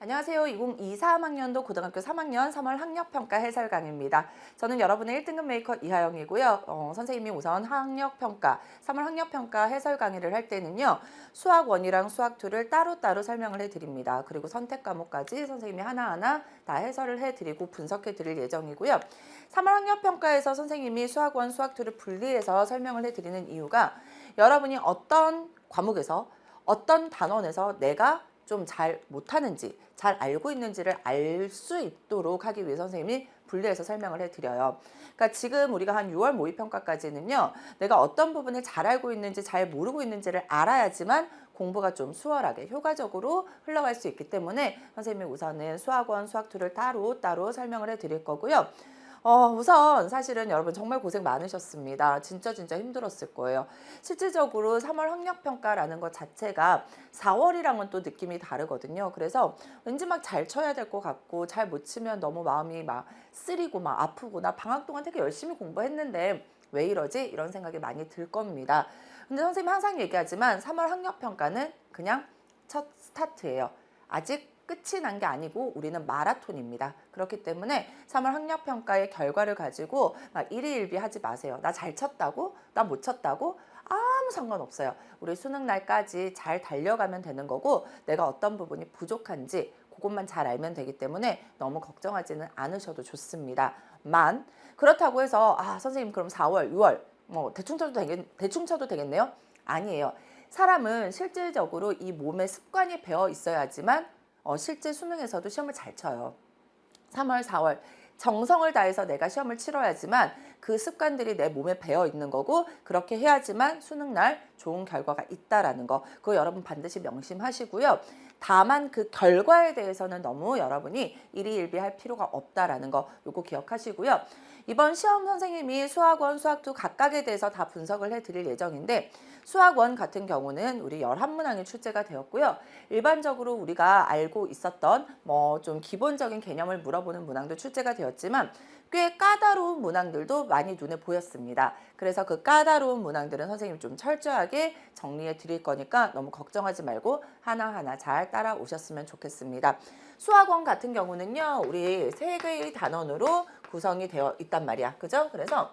안녕하세요. 2023학년도 고등학교 3학년 3월 학력평가 해설 강의입니다. 저는 여러분의 1등급 메이커 이하영이고요. 선생님이 우선 학력평가, 3월 학력평가 해설 강의를 할 때는요. 수학 1이랑 수학 2를 따로따로 설명을 해드립니다. 그리고 선택 과목까지 선생님이 하나하나 다 해설을 해드리고 분석해 드릴 예정이고요. 3월 학력평가에서 선생님이 수학 1, 수학 2를 분리해서 설명을 해드리는 이유가 여러분이 어떤 과목에서 어떤 단원에서 내가 좀 잘 못하는지, 잘 알고 있는지를 알 수 있도록 하기 위해 선생님이 분리해서 설명을 해드려요. 그러니까 지금 우리가 한 6월 모의평가까지는요. 내가 어떤 부분을 잘 알고 있는지, 잘 모르고 있는지를 알아야지만 공부가 좀 수월하게, 효과적으로 흘러갈 수 있기 때문에 선생님이 우선은 수학 1, 수학 2를 따로 설명을 해드릴 거고요. 우선 사실은 여러분 정말 고생 많으셨습니다. 진짜 힘들었을 거예요. 실질적으로 3월 학력평가라는 것 자체가 4월이랑은 또 느낌이 다르거든요. 그래서 왠지 막 잘 쳐야 될 것 같고 잘 못 치면 너무 마음이 막 쓰리고 막 아프고 나 방학 동안 되게 열심히 공부했는데 왜 이러지? 이런 생각이 많이 들 겁니다. 근데 선생님이 항상 얘기하지만 3월 학력평가는 그냥 첫 스타트예요. 아직 끝이 난 게 아니고 우리는 마라톤입니다. 그렇기 때문에 3월 학력평가의 결과를 가지고 막 일희일비하지 마세요. 나 잘 쳤다고? 나 못 쳤다고? 아무 상관없어요. 우리 수능 날까지 잘 달려가면 되는 거고 내가 어떤 부분이 부족한지 그것만 잘 알면 되기 때문에 너무 걱정하지는 않으셔도 좋습니다. 그렇다고 해서 선생님 그럼 4월, 6월 뭐 대충 쳐도 되겠네요? 아니에요. 사람은 실질적으로 이 몸에 습관이 배어 있어야지만 실제 수능에서도 시험을 잘 쳐요. 3월, 4월 정성을 다해서 내가 시험을 치러야지만 그 습관들이 내 몸에 배어 있는 거고 그렇게 해야지만 수능날 좋은 결과가 있다라는 거 그거 여러분 반드시 명심하시고요. 다만 그 결과에 대해서는 너무 여러분이 일희일비할 필요가 없다라는 거 요거 기억하시고요. 이번 시험 선생님이 수학 1, 수학 2 각각에 대해서 다 분석을 해드릴 예정인데 수학 1 같은 경우는 우리 11문항이 출제가 되었고요. 일반적으로 우리가 알고 있었던 뭐 좀 기본적인 개념을 물어보는 문항도 출제가 되었지만 꽤 까다로운 문항들도 많이 눈에 보였습니다. 그래서 그 까다로운 문항들은 선생님이 좀 철저하게 정리해 드릴 거니까 너무 걱정하지 말고 하나하나 잘 따라오셨으면 좋겠습니다. 수학 1 같은 경우는요. 우리 3개의 단원으로 구성이 되어 있단 말이야. 그죠? 그래서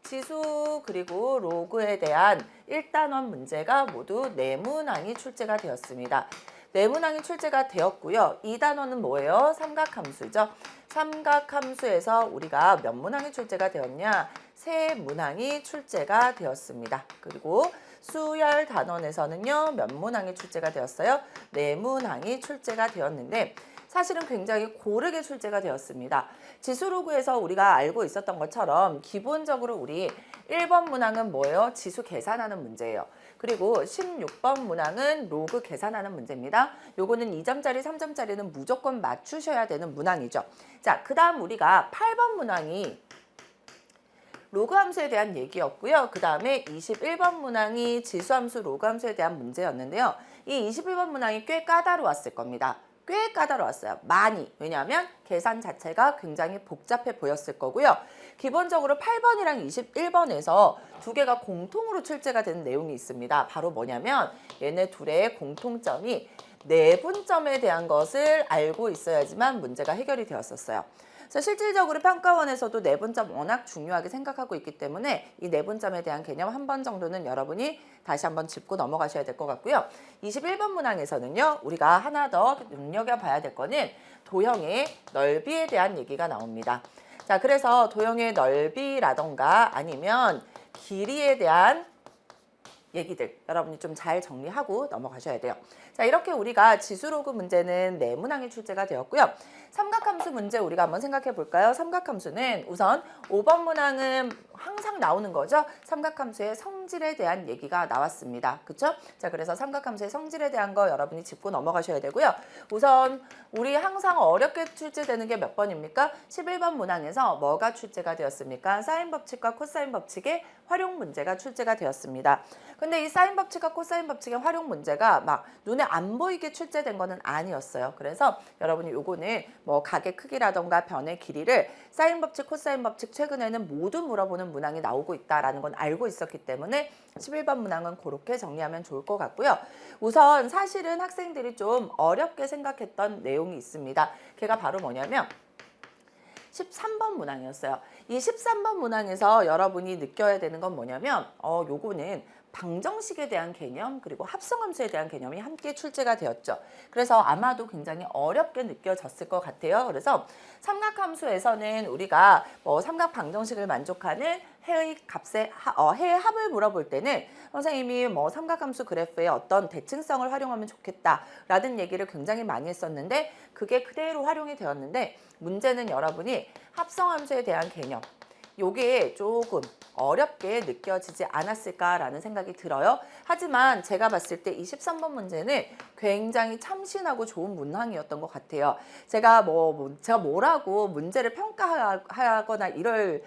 지수 그리고 로그에 대한 1단원 문제가 모두 4문항이 출제가 되었습니다. 4문항이 출제가 되었고요. 2단원은 뭐예요? 삼각함수죠. 삼각함수에서 우리가 몇 문항이 출제가 되었냐? 3문항이 출제가 되었습니다. 그리고 수열 단원에서는요. 몇 문항이 출제가 되었어요? 4문항이 출제가 되었는데 사실은 굉장히 고르게 출제가 되었습니다. 지수로그에서 우리가 알고 있었던 것처럼 기본적으로 우리 1번 문항은 뭐예요? 지수 계산하는 문제예요. 그리고 16번 문항은 로그 계산하는 문제입니다. 요거는 2점짜리, 3점짜리는 무조건 맞추셔야 되는 문항이죠. 자, 그 다음 우리가 8번 문항이 로그 함수에 대한 얘기였고요. 그 다음에 21번 문항이 지수함수 로그 함수에 대한 문제였는데요. 이 21번 문항이 꽤 까다로웠을 겁니다. 꽤 까다로웠어요. 많이. 왜냐하면 계산 자체가 굉장히 복잡해 보였을 거고요. 기본적으로 8번이랑 21번에서 두 개가 공통으로 출제가 되는 내용이 있습니다. 바로 뭐냐면 얘네 둘의 공통점이 내분점에 대한 것을 알고 있어야지만 문제가 해결이 되었었어요. 그래서 실질적으로 평가원에서도 내분점 워낙 중요하게 생각하고 있기 때문에 이 내분점에 대한 개념 한 번 정도는 여러분이 다시 한번 짚고 넘어가셔야 될 것 같고요. 21번 문항에서는요. 우리가 하나 더 눈여겨봐야 될 거는 도형의 넓이에 대한 얘기가 나옵니다. 자, 그래서 도형의 넓이라던가 아니면 길이에 대한 얘기들 여러분이 좀 잘 정리하고 넘어가셔야 돼요. 자, 이렇게 우리가 지수로그 문제는 4문항이 출제가 되었고요. 삼각함수 문제 우리가 한번 생각해 볼까요? 삼각함수는 우선 5번 문항은 항상 나오는 거죠. 삼각함수의 성질에 대한 얘기가 나왔습니다. 그렇죠? 자, 그래서 삼각함수의 성질에 대한 거 여러분이 짚고 넘어가셔야 되고요. 우선 우리 항상 어렵게 출제되는 게 몇 번입니까? 11번 문항에서 뭐가 출제가 되었습니까? 사인 법칙과 코사인 법칙의 활용 문제가 출제가 되었습니다. 근데 이 사인 법칙과 코사인 법칙의 활용 문제가 막 눈에 안 보이게 출제된 거는 아니었어요. 그래서 여러분이 요거는 뭐 각의 크기라던가 변의 길이를 사인 법칙, 코사인 법칙 최근에는 모두 물어보는 문항이 나오고 있다라는 건 알고 있었기 때문에 11번 문항은 그렇게 정리하면 좋을 것 같고요. 우선 사실은 학생들이 좀 어렵게 생각했던 내용이 있습니다. 걔가 바로 뭐냐면 13번 문항이었어요. 이 13번 문항에서 여러분이 느껴야 되는 건 뭐냐면 요거는 방정식에 대한 개념 그리고 합성함수에 대한 개념이 함께 출제가 되었죠. 그래서 아마도 굉장히 어렵게 느껴졌을 것 같아요. 그래서 삼각함수에서는 우리가 뭐 삼각 방정식을 만족하는 해의 값의 해의 합을 물어볼 때는 선생님이 뭐 삼각함수 그래프의 어떤 대칭성을 활용하면 좋겠다라는 얘기를 굉장히 많이 했었는데 그게 그대로 활용이 되었는데 문제는 여러분이 합성함수에 대한 개념 요게 조금 어렵게 느껴지지 않았을까라는 생각이 들어요. 하지만 제가 봤을 때 이 13번 문제는 굉장히 참신하고 좋은 문항이었던 것 같아요. 제가 뭐라고 문제를 평가하거나 이럴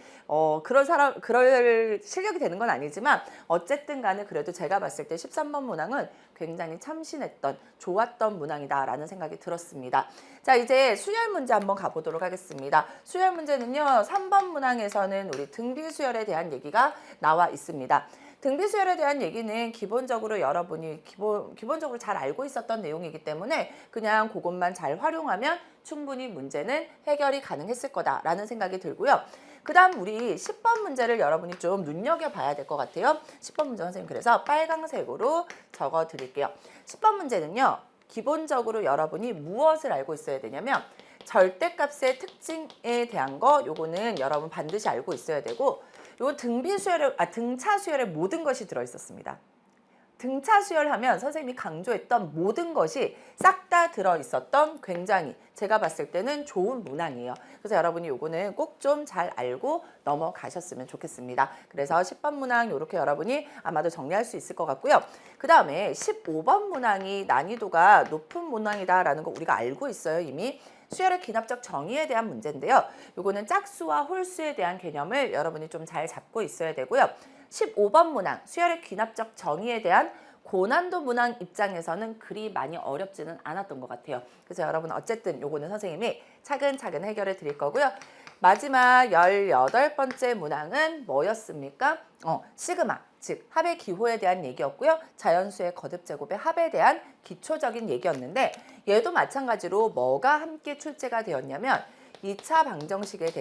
그럴 실력이 되는 건 아니지만 어쨌든 간에 그래도 제가 봤을 때 13번 문항은 굉장히 참신했던 좋았던 문항이다라는 생각이 들었습니다. 자, 이제 수열 문제 한번 가보도록 하겠습니다. 수열 문제는요. 3번 문항에서는 우리 등비수열에 대한 얘기가 나와 있습니다. 등비수열에 대한 얘기는 기본적으로 여러분이 기본적으로 잘 알고 있었던 내용이기 때문에 그냥 그것만 잘 활용하면 충분히 문제는 해결이 가능했을 거다라는 생각이 들고요. 그 다음 우리 10번 문제를 여러분이 좀 눈여겨봐야 될 것 같아요. 10번 문제 선생님 그래서 빨강색으로 적어드릴게요. 10번 문제는요. 기본적으로 여러분이 무엇을 알고 있어야 되냐면 절대값의 특징에 대한 거 요거는 여러분 반드시 알고 있어야 되고 요 등차 수열에 모든 것이 들어있었습니다. 등차 수열하면 선생님이 강조했던 모든 것이 싹 다 들어있었던 굉장히 제가 봤을 때는 좋은 문항이에요. 그래서 여러분이 요거는 꼭 좀 잘 알고 넘어가셨으면 좋겠습니다. 그래서 10번 문항 이렇게 여러분이 아마도 정리할 수 있을 것 같고요. 그 다음에 15번 문항이 난이도가 높은 문항이다라는 거 우리가 알고 있어요. 이미. 수열의 귀납적 정의에 대한 문제인데요. 요거는 짝수와 홀수에 대한 개념을 여러분이 좀 잘 잡고 있어야 되고요. 15번 문항 수열의 귀납적 정의에 대한 고난도 문항 입장에서는 그리 많이 어렵지는 않았던 것 같아요. 그래서 여러분 어쨌든 요거는 선생님이 차근차근 해결해 드릴 거고요. 마지막 18번째 문항은 뭐였습니까? 시그마, 즉 합의 기호에 대한 얘기였고요. 자연수의 거듭 제곱의 합에 대한 기초적인 얘기였는데 얘도 마찬가지로 뭐가 함께 출제가 되었냐면 2차 방정식에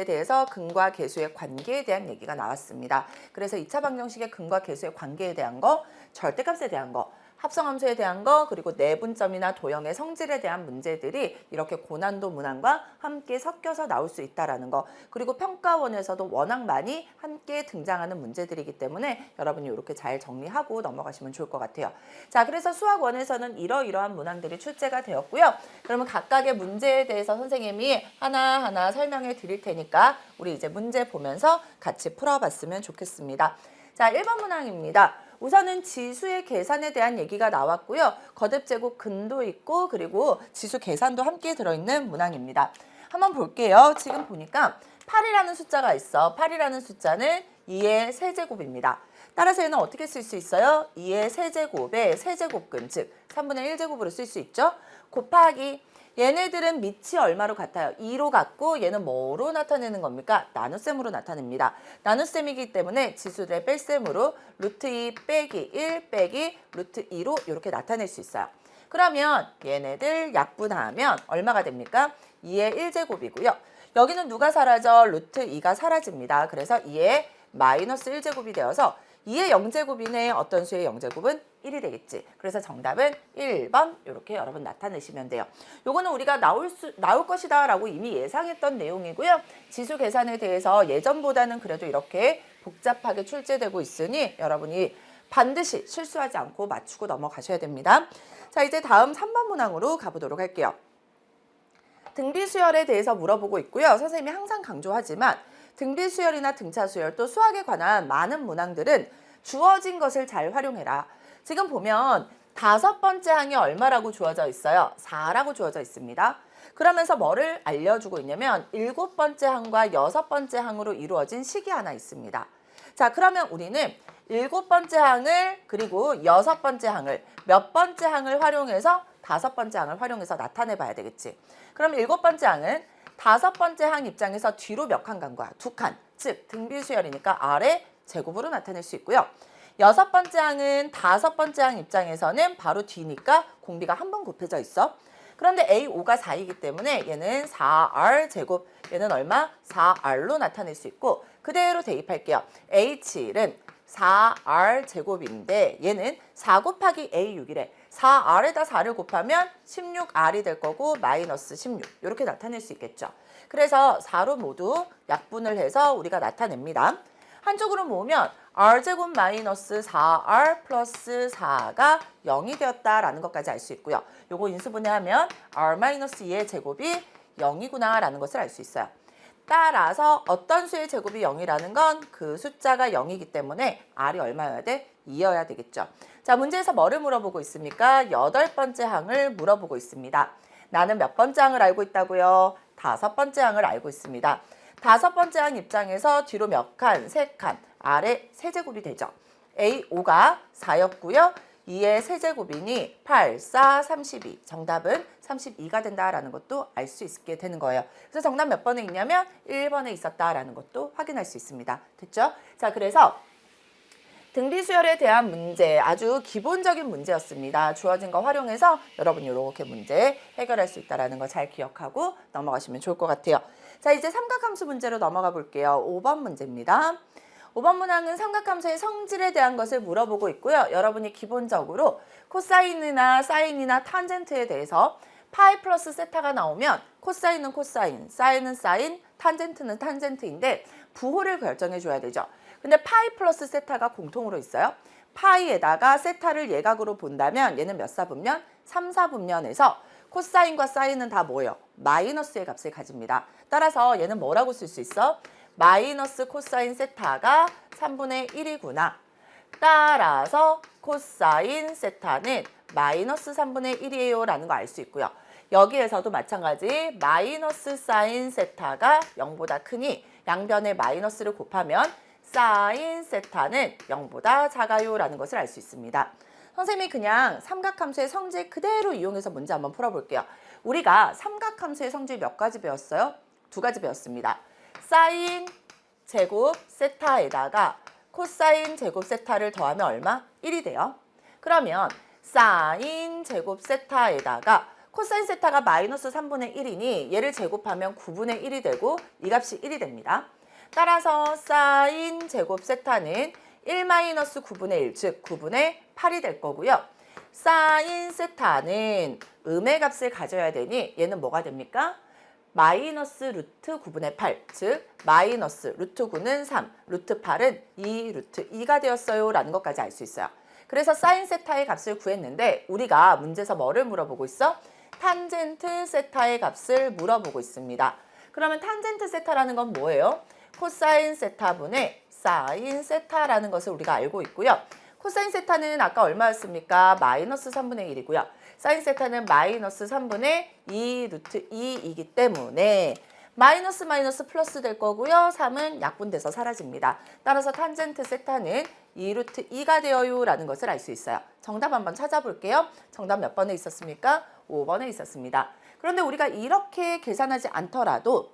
대해서 근과 계수의 관계에 대한 얘기가 나왔습니다. 그래서 2차 방정식의 근과 계수의 관계에 대한 거, 절대값에 대한 거, 합성함수에 대한 거, 그리고 내분점이나 도형의 성질에 대한 문제들이 이렇게 고난도 문항과 함께 섞여서 나올 수 있다는 거. 그리고 평가원에서도 워낙 많이 함께 등장하는 문제들이기 때문에 여러분이 이렇게 잘 정리하고 넘어가시면 좋을 것 같아요. 자, 그래서 수학원에서는 이러이러한 문항들이 출제가 되었고요. 그러면 각각의 문제에 대해서 선생님이 하나하나 설명해 드릴 테니까 우리 이제 문제 보면서 같이 풀어봤으면 좋겠습니다. 자, 1번 문항입니다. 우선은 지수의 계산에 대한 얘기가 나왔고요. 거듭제곱 근도 있고 그리고 지수 계산도 함께 들어있는 문항입니다. 한번 볼게요. 지금 보니까 8이라는 숫자가 있어. 8이라는 숫자는 2의 세제곱입니다. 따라서 얘는 어떻게 쓸 수 있어요? 2의 세제곱의 세제곱근, 즉 3분의 1제곱으로 쓸 수 있죠. 곱하기 얘네들은 밑이 얼마로 같아요? 2로 같고 얘는 뭐로 나타내는 겁니까? 나눗셈으로 나타냅니다. 나눗셈이기 때문에 지수들의 뺄셈으로 루트 2 빼기 1 빼기 루트 2로 이렇게 나타낼 수 있어요. 그러면 얘네들 약분하면 얼마가 됩니까? 2의 1제곱이고요. 여기는 누가 사라져? 루트 2가 사라집니다. 그래서 2의 마이너스 1제곱이 되어서 2의 0제곱이네. 어떤 수의 0제곱은 1이 되겠지. 그래서 정답은 1번 이렇게 여러분 나타내시면 돼요. 요거는 우리가 나올 것이다 라고 이미 예상했던 내용이고요. 지수 계산에 대해서 예전보다는 그래도 이렇게 복잡하게 출제되고 있으니 여러분이 반드시 실수하지 않고 맞추고 넘어가셔야 됩니다. 자, 이제 다음 3번 문항으로 가보도록 할게요. 등비수열에 대해서 물어보고 있고요. 선생님이 항상 강조하지만 등비수열이나 등차수열 또 수학에 관한 많은 문항들은 주어진 것을 잘 활용해라. 지금 보면 5번째 항이 얼마라고 주어져 있어요? 4라고 주어져 있습니다. 그러면서 뭐를 알려주고 있냐면 7번째 항과 6번째 항으로 이루어진 식이 하나 있습니다. 자, 그러면 우리는 7번째 항을 그리고 6번째 항을 몇 번째 항을 활용해서 다섯 번째 항을 활용해서 나타내 봐야 되겠지. 그럼 일곱 번째 항은 다섯 번째 항 입장에서 뒤로 몇 칸 간 거야? 두 칸. 즉 등비수열이니까 R의 제곱으로 나타낼 수 있고요. 여섯 번째 항은 다섯 번째 항 입장에서는 바로 뒤니까 공비가 한 번 곱해져 있어. 그런데 A5가 4이기 때문에 얘는 4R 제곱, 얘는 얼마? 4R로 나타낼 수 있고 그대로 대입할게요. H1은 4R 제곱인데 얘는 4 곱하기 A6이래. 4R에다 4를 곱하면 16R이 될 거고 마이너스 16 이렇게 나타낼 수 있겠죠. 그래서 4로 모두 약분을 해서 우리가 나타냅니다. 한쪽으로 모으면 R제곱 마이너스 4R 플러스 4가 0이 되었다라는 것까지 알 수 있고요. 요거 인수분해하면 R 마이너스 2의 제곱이 0이구나 라는 것을 알 수 있어요. 따라서 어떤 수의 제곱이 0이라는 건 그 숫자가 0이기 때문에 R이 얼마여야 돼? 2여야 되겠죠. 자, 문제에서 뭐를 물어보고 있습니까? 여덟 번째 항을 물어보고 있습니다. 나는 몇 번째 항을 알고 있다고요? 다섯 번째 항을 알고 있습니다. 다섯 번째 항 입장에서 뒤로 몇 칸? 세 칸. R의 세제곱이 되죠. A5가 4였고요. 2의 세제곱이니 8, 4, 32. 정답은 32가 된다라는 것도 알 수 있게 되는 거예요. 그래서 정답 몇 번에 있냐면 1번에 있었다라는 것도 확인할 수 있습니다. 됐죠? 자, 그래서 등비수열에 대한 문제, 아주 기본적인 문제였습니다. 주어진 거 활용해서 여러분 이렇게 문제 해결할 수 있다는 거 잘 기억하고 넘어가시면 좋을 것 같아요. 자, 이제 삼각함수 문제로 넘어가 볼게요. 5번 문제입니다. 5번 문항은 삼각함수의 성질에 대한 것을 물어보고 있고요. 여러분이 기본적으로 코사인이나 사인이나 탄젠트에 대해서 파이 플러스 세타가 나오면 코사인은 코사인, 사인은 사인, 탄젠트는 탄젠트인데 부호를 결정해 줘야 되죠. 근데 파이 플러스 세타가 공통으로 있어요. 파이에다가 세타를 예각으로 본다면 얘는 몇 사분면? 3, 4분면에서 코사인과 사인은 다 뭐예요? 마이너스의 값을 가집니다. 따라서 얘는 뭐라고 쓸 수 있어? 마이너스 코사인 세타가 3분의 1이구나. 따라서 코사인 세타는 마이너스 3분의 1이에요 라는 거 알 수 있고요. 여기에서도 마찬가지 마이너스 사인 세타가 0보다 크니 양변에 마이너스를 곱하면 사인 세타는 0보다 작아요 라는 것을 알 수 있습니다. 선생님이 그냥 삼각함수의 성질 그대로 이용해서 문제 한번 풀어볼게요. 우리가 삼각함수의 성질 몇 가지 배웠어요? 두 가지 배웠습니다. 사인 제곱 세타에다가 코사인 제곱 세타를 더하면 얼마? 1이 돼요. 그러면 사인 제곱 세타에다가 코사인 세타가 마이너스 3분의 1이니 얘를 제곱하면 9분의 1이 되고 이 값이 1이 됩니다. 따라서 사인 제곱 세타는 1 마이너스 9분의 1, 즉 9분의 8이 될 거고요. 사인 세타는 음의 값을 가져야 되니 얘는 뭐가 됩니까? 마이너스 루트 9분의 8, 즉 마이너스 루트 9는 3, 루트 8은 2 루트 2가 되었어요 라는 것까지 알 수 있어요. 그래서 사인 세타의 값을 구했는데 우리가 문제에서 뭐를 물어보고 있어? 탄젠트 세타의 값을 물어보고 있습니다. 그러면 탄젠트 세타라는 건 뭐예요? 코사인 세타분의 사인 세타라는 것을 우리가 알고 있고요. 코사인 세타는 아까 얼마였습니까? 마이너스 3분의 1이고요. 사인 세타는 마이너스 3분의 2 루트 2이기 때문에 마이너스 마이너스 플러스 될 거고요. 3은 약분돼서 사라집니다. 따라서 탄젠트 세타는 2 루트 2가 되어요 라는 것을 알 수 있어요. 정답 한번 찾아볼게요. 정답 몇 번에 있었습니까? 5번에 있었습니다. 그런데 우리가 이렇게 계산하지 않더라도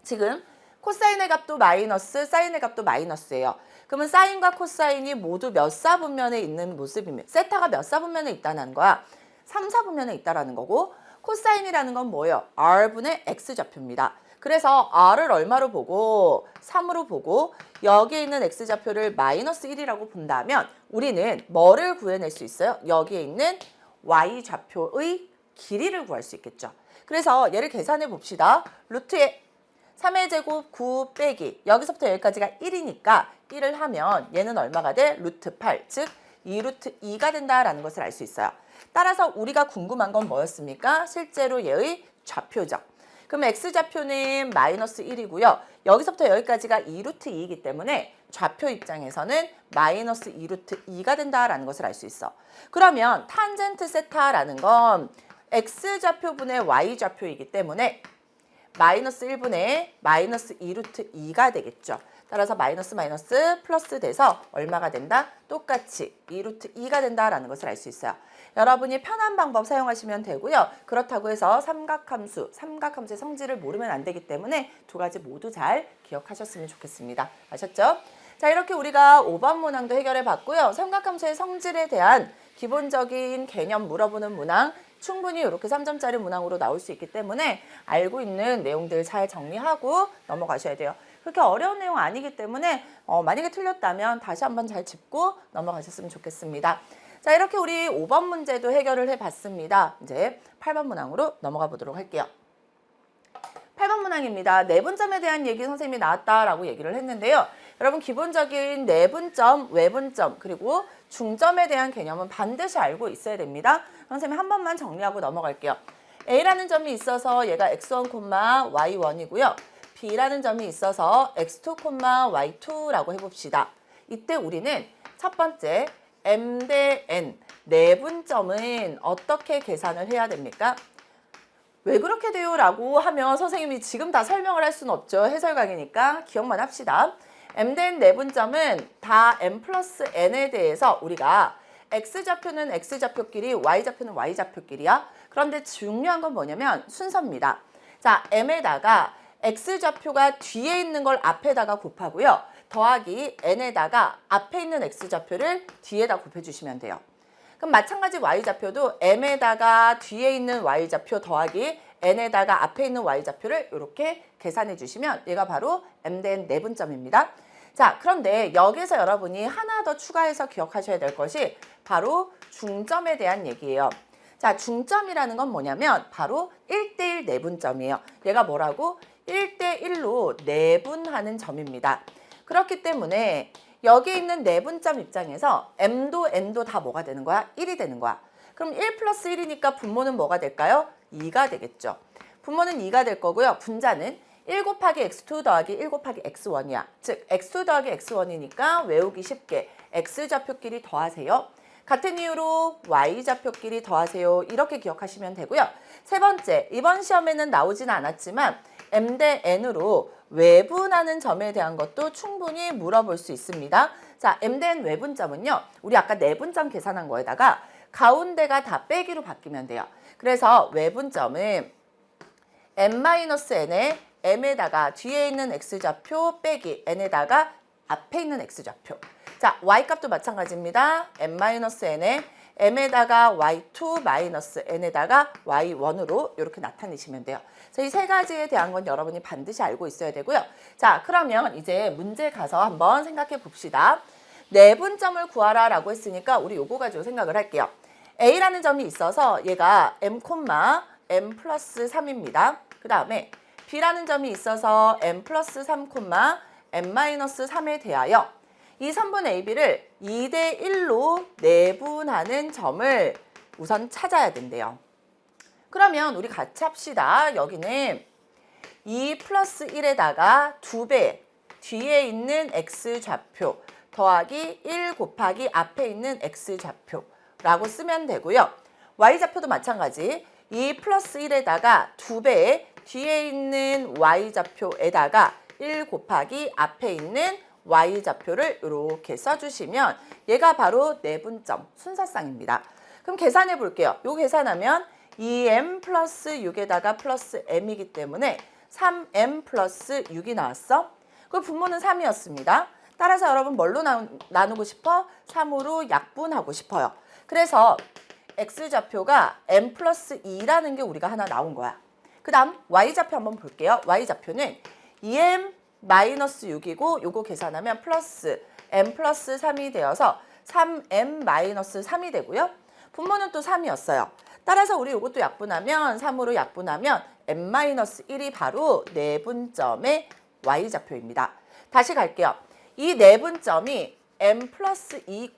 지금 코사인의 값도 마이너스, 사인의 값도 마이너스예요. 그러면 사인과 코사인이 모두 몇 사분면에 있는 모습이면 세타가 몇 사분면에 있다는 거야? 3, 4분면에 있다라는 거고 코사인이라는 건 뭐예요? R분의 X좌표입니다. 그래서 R을 얼마로 보고 3으로 보고 여기에 있는 X좌표를 마이너스 1이라고 본다면 우리는 뭐를 구해낼 수 있어요? 여기에 있는 Y좌표의 길이를 구할 수 있겠죠. 그래서 얘를 계산해 봅시다. 루트의 3의 제곱 9 빼기 여기서부터 여기까지가 1이니까 1을 하면 얘는 얼마가 돼? 루트 8, 즉 2 루트 2가 된다라는 것을 알 수 있어요. 따라서 우리가 궁금한 건 뭐였습니까? 실제로 얘의 좌표죠. 그럼 X좌표는 마이너스 1이고요. 여기서부터 여기까지가 2 루트 2이기 때문에 좌표 입장에서는 마이너스 2 루트 2가 된다라는 것을 알 수 있어. 그러면 탄젠트 세타라는 건 X좌표분의 Y좌표이기 때문에 마이너스 1분의 마이너스 2루트 2가 되겠죠. 따라서 마이너스 마이너스 플러스 돼서 얼마가 된다? 똑같이 2루트 2가 된다라는 것을 알 수 있어요. 여러분이 편한 방법 사용하시면 되고요. 그렇다고 해서 삼각함수의 성질을 모르면 안 되기 때문에 두 가지 모두 잘 기억하셨으면 좋겠습니다. 아셨죠? 자, 이렇게 우리가 5번 문항도 해결해 봤고요. 삼각함수의 성질에 대한 기본적인 개념 물어보는 문항 충분히 이렇게 3점짜리 문항으로 나올 수 있기 때문에 알고 있는 내용들 잘 정리하고 넘어가셔야 돼요. 그렇게 어려운 내용 아니기 때문에 만약에 틀렸다면 다시 한번 잘 짚고 넘어가셨으면 좋겠습니다. 자, 이렇게 우리 5번 문제도 해결을 해봤습니다. 이제 8번 문항으로 넘어가 보도록 할게요. 8번 문항입니다. 내분점에 대한 얘기 선생님이 나왔다라고 얘기를 했는데요. 여러분 기본적인 내분점, 외분점, 그리고 중점에 대한 개념은 반드시 알고 있어야 됩니다. 선생님이 한 번만 정리하고 넘어갈게요. A라는 점이 있어서 얘가 x1, y1이고요. B라는 점이 있어서 x2, y2라고 해봅시다. 이때 우리는 첫 번째 M 대 N, 내분점은 어떻게 계산을 해야 됩니까? 왜 그렇게 돼요? 라고 하면 선생님이 지금 다 설명을 할 수는 없죠. 해설 강의니까 기억만 합시다. M 대 N 내분점은 다 M 플러스 N에 대해서 우리가 X좌표는 X좌표끼리, Y좌표는 Y좌표끼리야. 그런데 중요한 건 뭐냐면 순서입니다. 자, M에다가 X좌표가 뒤에 있는 걸 앞에다가 곱하고요. 더하기 N에다가 앞에 있는 X좌표를 뒤에다 곱해주시면 돼요. 그럼 마찬가지 Y좌표도 M에다가 뒤에 있는 Y좌표 더하기 N에다가 앞에 있는 Y좌표를 이렇게 계산해 주시면 얘가 바로 M 대 N 내분점입니다. 자, 그런데 여기서 여러분이 하나 더 추가해서 기억하셔야 될 것이 바로 중점에 대한 얘기예요. 자, 중점이라는 건 뭐냐면 바로 1대1 내분점이에요. 얘가 뭐라고? 1대1로 내분하는 점입니다. 그렇기 때문에 여기 있는 내분점 입장에서 M도 N도 다 뭐가 되는 거야? 1이 되는 거야. 그럼 1 플러스 1이니까 분모는 뭐가 될까요? 2가 되겠죠. 분모는 2가 될 거고요. 분자는 1 곱하기 x2 더하기 1 곱하기 x1이야. 즉 x2 더하기 x1이니까 외우기 쉽게 x좌표끼리 더하세요. 같은 이유로 y좌표끼리 더하세요. 이렇게 기억하시면 되고요. 세 번째, 이번 시험에는 나오진 않았지만 M 대 N으로 외분하는 점에 대한 것도 충분히 물어볼 수 있습니다. 자, M 대 N 외분점은요. 우리 아까 내분점 계산한 거에다가 가운데가 다 빼기로 바뀌면 돼요. 그래서 외분점은 M-N에 M에다가 뒤에 있는 X좌표 빼기 N에다가 앞에 있는 X좌표. 자, Y값도 마찬가지입니다. M-N에 M에다가 Y2 마이너스 N에다가 Y1으로 이렇게 나타내시면 돼요. 이 세 가지에 대한 건 여러분이 반드시 알고 있어야 되고요. 자, 그러면 이제 문제 가서 한번 생각해 봅시다. 내분점을 구하라 라고 했으니까 우리 요거 가지고 생각을 할게요. A라는 점이 있어서 얘가 M, M 플러스 3입니다. 그 다음에 B라는 점이 있어서 M 플러스 3, M 마이너스 3에 대하여 이 선분 AB를 2대 1로 내분하는 점을 우선 찾아야 된대요. 그러면 우리 같이 합시다. 여기는 2 플러스 1에다가 2배 뒤에 있는 X좌표 더하기 1 곱하기 앞에 있는 X좌표라고 쓰면 되고요. Y좌표도 마찬가지 2 플러스 1에다가 2배 뒤에 있는 Y좌표에다가 1 곱하기 앞에 있는 Y좌표를 이렇게 써주시면 얘가 바로 내분점 순서상입니다. 그럼 계산해 볼게요. 요 계산하면 2M 플러스 6에다가 플러스 M이기 때문에 3M 플러스 6이 나왔어. 그 분모는 3이었습니다. 따라서 여러분 뭘로 나누고 싶어? 3으로 약분하고 싶어요. 그래서 X좌표가 M 플러스 2라는 게 우리가 하나 나온 거야. 그 다음 Y좌표 한번 볼게요. Y좌표는 2M 마이너스 6이고 요거 계산하면 플러스 M 플러스 3이 되어서 3M 마이너스 3이 되고요. 분모는 또 3이었어요. 따라서 우리 요것도 약분하면 3으로 약분하면 M 마이너스 1이 바로 내분점의 Y좌표입니다. 다시 갈게요. 이 내분점이 M 플러스 2,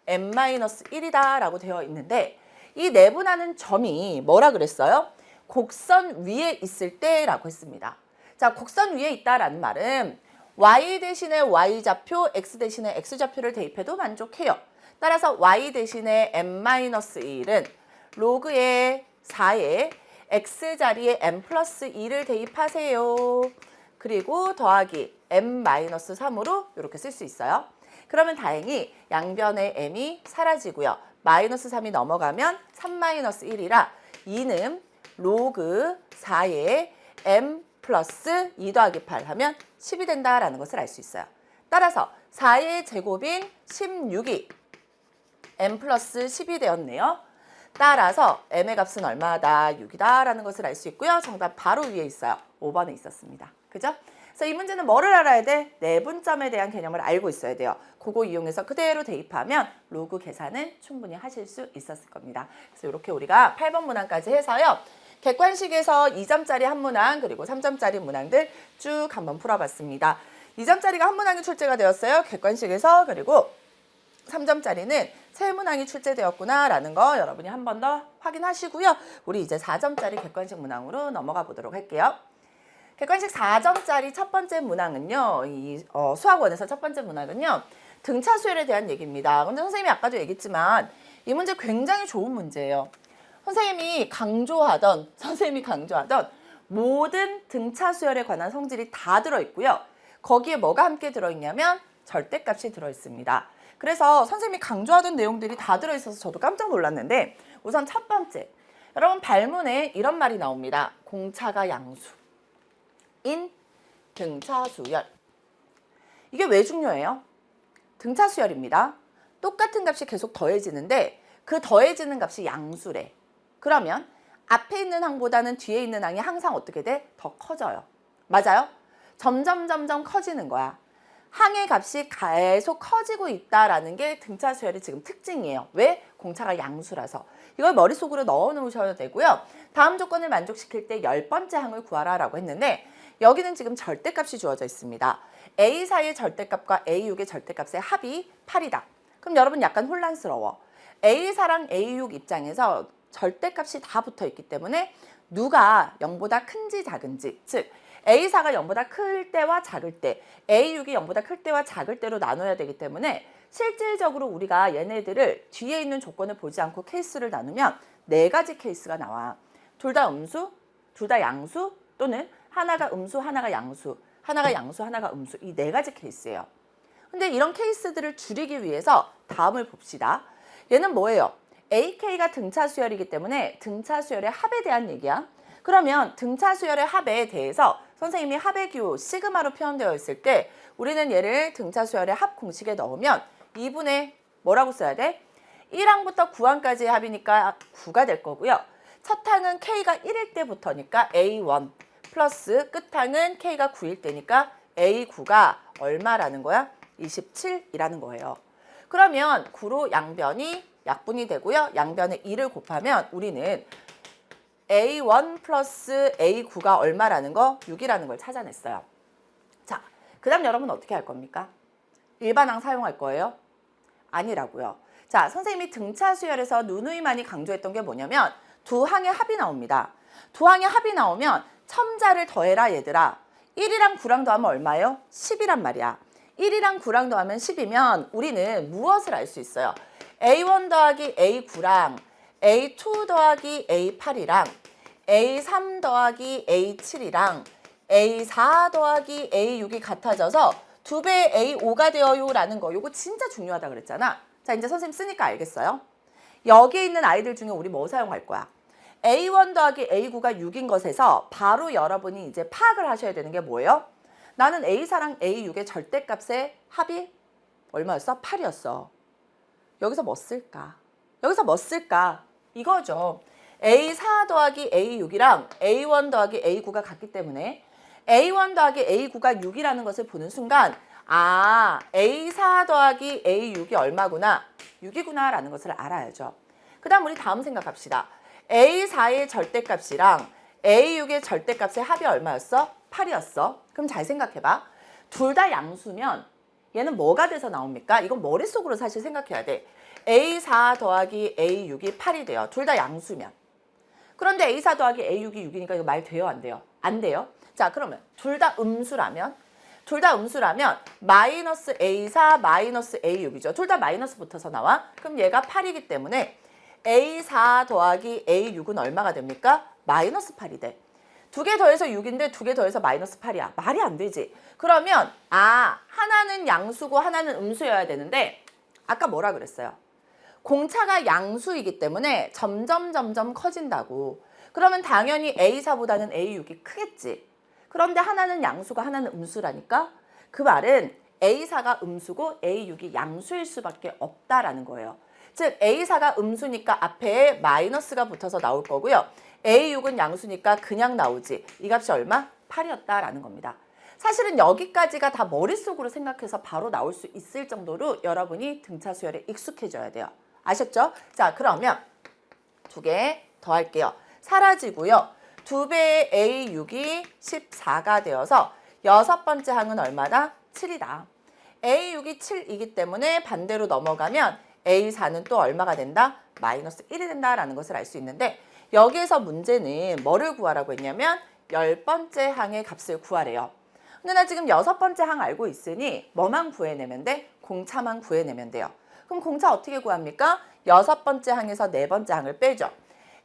M 마이너스 1이다 라고 되어 있는데 이 내분하는 점이 뭐라 그랬어요? 곡선 위에 있을 때라고 했습니다. 자, 곡선 위에 있다라는 말은 Y 대신에 Y좌표, X 대신에 X좌표를 대입해도 만족해요. 따라서 Y 대신에 M-1은 로그의 4에 x 자리에 m 플러스 2를 대입하세요. 그리고 더하기 m 마이너스 3으로 이렇게 쓸 수 있어요. 그러면 다행히 양변의 m이 사라지고요. 마이너스 3이 넘어가면 3 마이너스 1이라 2는 로그 4의 m 플러스 2 더하기 8 하면 10이 된다라는 것을 알 수 있어요. 따라서 4의 제곱인 16이 m 플러스 10이 되었네요. 따라서 m의 값은 얼마다? 6이다 라는 것을 알 수 있고요. 정답 바로 위에 있어요. 5번에 있었습니다. 그죠? 그래서 이 문제는 뭐를 알아야 돼? 내분점에 대한 개념을 알고 있어야 돼요. 그거 이용해서 그대로 대입하면 로그 계산은 충분히 하실 수 있었을 겁니다. 그래서 이렇게 우리가 8번 문항까지 해서요. 객관식에서 2점짜리 한 문항 그리고 3점짜리 문항들 쭉 한번 풀어봤습니다. 2점짜리가 한 문항이 출제가 되었어요. 객관식에서. 그리고 3점짜리는 세 문항이 출제되었구나 라는 거 여러분이 한 번 더 확인하시고요. 우리 이제 4점짜리 객관식 문항으로 넘어가 보도록 할게요. 객관식 4점짜리 첫 번째 문항은요. 수학원에서 첫 번째 문항은요. 등차 수열에 대한 얘기입니다. 근데 선생님이 아까도 얘기했지만 이 문제 굉장히 좋은 문제예요. 선생님이 강조하던 모든 등차 수열에 관한 성질이 다 들어있고요. 거기에 뭐가 함께 들어있냐면 절대값이 들어있습니다. 그래서 선생님이 강조하던 내용들이 다 들어있어서 저도 깜짝 놀랐는데 우선 첫 번째, 여러분 발문에 이런 말이 나옵니다. 공차가 양수인 등차 수열. 이게 왜 중요해요? 등차 수열입니다. 똑같은 값이 계속 더해지는데 그 더해지는 값이 양수래. 그러면 앞에 있는 항보다는 뒤에 있는 항이 항상 어떻게 돼? 더 커져요. 맞아요? 점점 커지는 거야. 항의 값이 계속 커지고 있다라는 게 등차 수열의 지금 특징이에요. 왜? 공차가 양수라서. 이걸 머릿속으로 넣어 놓으셔야 되고요. 다음 조건을 만족시킬 때 10번째 항을 구하라 라고 했는데 여기는 지금 절대값이 주어져 있습니다. A4의 절대값과 A6의 절대값의 합이 8이다. 그럼 여러분 약간 혼란스러워. A4랑 A6 입장에서 절대값이 다 붙어 있기 때문에 누가 0보다 큰지 작은지, 즉 A4가 0보다 클 때와 작을 때, A6이 0보다 클 때와 작을 때로 나눠야 되기 때문에 실질적으로 우리가 얘네들을 뒤에 있는 조건을 보지 않고 케이스를 나누면 4가지 케이스가 나와. 둘 다 음수, 둘 다 양수, 또는 하나가 음수, 하나가 양수, 하나가 양수, 하나가 음수. 이 4가지 케이스예요. 근데 이런 케이스들을 줄이기 위해서 다음을 봅시다. 얘는 뭐예요? AK가 등차 수열이기 때문에 등차 수열의 합에 대한 얘기야. 그러면 등차 수열의 합에 대해서 선생님이 합의 기호 시그마로 표현되어 있을 때 우리는 얘를 등차 수열의 합 공식에 넣으면 2분의 뭐라고 써야 돼? 1항부터 9항까지의 합이니까 9가 될 거고요. 첫 항은 K가 1일 때부터니까 A1 플러스 끝항은 K가 9일 때니까 A9가 얼마라는 거야? 27이라는 거예요. 그러면 9로 양변이 약분이 되고요. 양변에 2를 곱하면 우리는 A1 플러스 A9가 얼마라는 거? 6이라는 걸 찾아냈어요. 자, 그 다음 여러분 어떻게 할 겁니까? 일반항 사용할 거예요? 아니라고요. 자, 선생님이 등차 수열에서 누누이 많이 강조했던 게 뭐냐면 두 항의 합이 나옵니다. 두 항의 합이 나오면 첨자를 더해라 얘들아. 1이랑 9랑 더하면 얼마예요? 10이란 말이야. 1이랑 9랑 더하면 10이면 우리는 무엇을 알 수 있어요? A1 더하기 A9랑 A2 더하기 A8이랑 A3 더하기 A7이랑 A4 더하기 A6이 같아져서 2배의 A5가 되어요 라는 거. 요거 진짜 중요하다 그랬잖아. 자, 이제 선생님 쓰니까 알겠어요? 여기에 있는 아이들 중에 우리 뭐 사용할 거야? A1 더하기 A9가 6인 것에서 바로 여러분이 이제 파악을 하셔야 되는 게 뭐예요? 나는 A4랑 A6의 절대값의 합이 얼마였어? 8이었어. 여기서 뭐 쓸까? 여기서 뭐 쓸까? 이거죠. A4 더하기 A6이랑 A1 더하기 A9가 같기 때문에 A1 더하기 A9가 6이라는 것을 보는 순간 아, A4 더하기 A6이 얼마구나? 6이구나 라는 것을 알아야죠. 그 다음 우리 다음 생각합시다. A4의 절대값이랑 A6의 절대값의 합이 얼마였어? 8이었어. 그럼 잘 생각해봐. 둘 다 양수면 얘는 뭐가 돼서 나옵니까? 이건 머릿속으로 사실 생각해야 돼. A4 더하기 A6이 8이 돼요. 둘 다 양수면. 그런데 A4 더하기 A6이 6이니까 이거 말 돼요? 안 돼요? 안 돼요? 자, 그러면 둘 다 음수라면 마이너스 A4 마이너스 A6이죠. 둘 다 마이너스 붙어서 나와. 그럼 얘가 8이기 때문에 A4 더하기 A6은 얼마가 됩니까? 마이너스 8이 돼. 2개 더해서 6인데 2개 더해서 마이너스 8이야. 말이 안 되지. 그러면 하나는 양수고 하나는 음수여야 되는데 아까 뭐라 그랬어요? 공차가 양수이기 때문에 점점 커진다고. 그러면 당연히 A4보다는 A6이 크겠지. 그런데 하나는 양수가 하나는 음수라니까? 그 말은 A4가 음수고 A6이 양수일 수밖에 없다라는 거예요. 즉 A4가 음수니까 앞에 마이너스가 붙어서 나올 거고요. A6은 양수니까 그냥 나오지. 이 값이 얼마? 8이었다라는 겁니다. 사실은 여기까지가 다 머릿속으로 생각해서 바로 나올 수 있을 정도로 여러분이 등차 수열에 익숙해져야 돼요. 아셨죠? 자, 그러면 2개 더 할게요. 사라지고요. 2배의 A6이 14가 되어서 6번째 항은 얼마다? 7이다. A6이 7이기 때문에 반대로 넘어가면 A4는 또 얼마가 된다? 마이너스 1이 된다라는 것을 알 수 있는데 여기에서 문제는 뭐를 구하라고 했냐면 10번째 항의 값을 구하래요. 근데 나 지금 6번째 항 알고 있으니 뭐만 구해내면 돼? 공차만 구해내면 돼요. 그럼 공차 어떻게 구합니까? 6번째 항에서 4번째 항을 빼죠.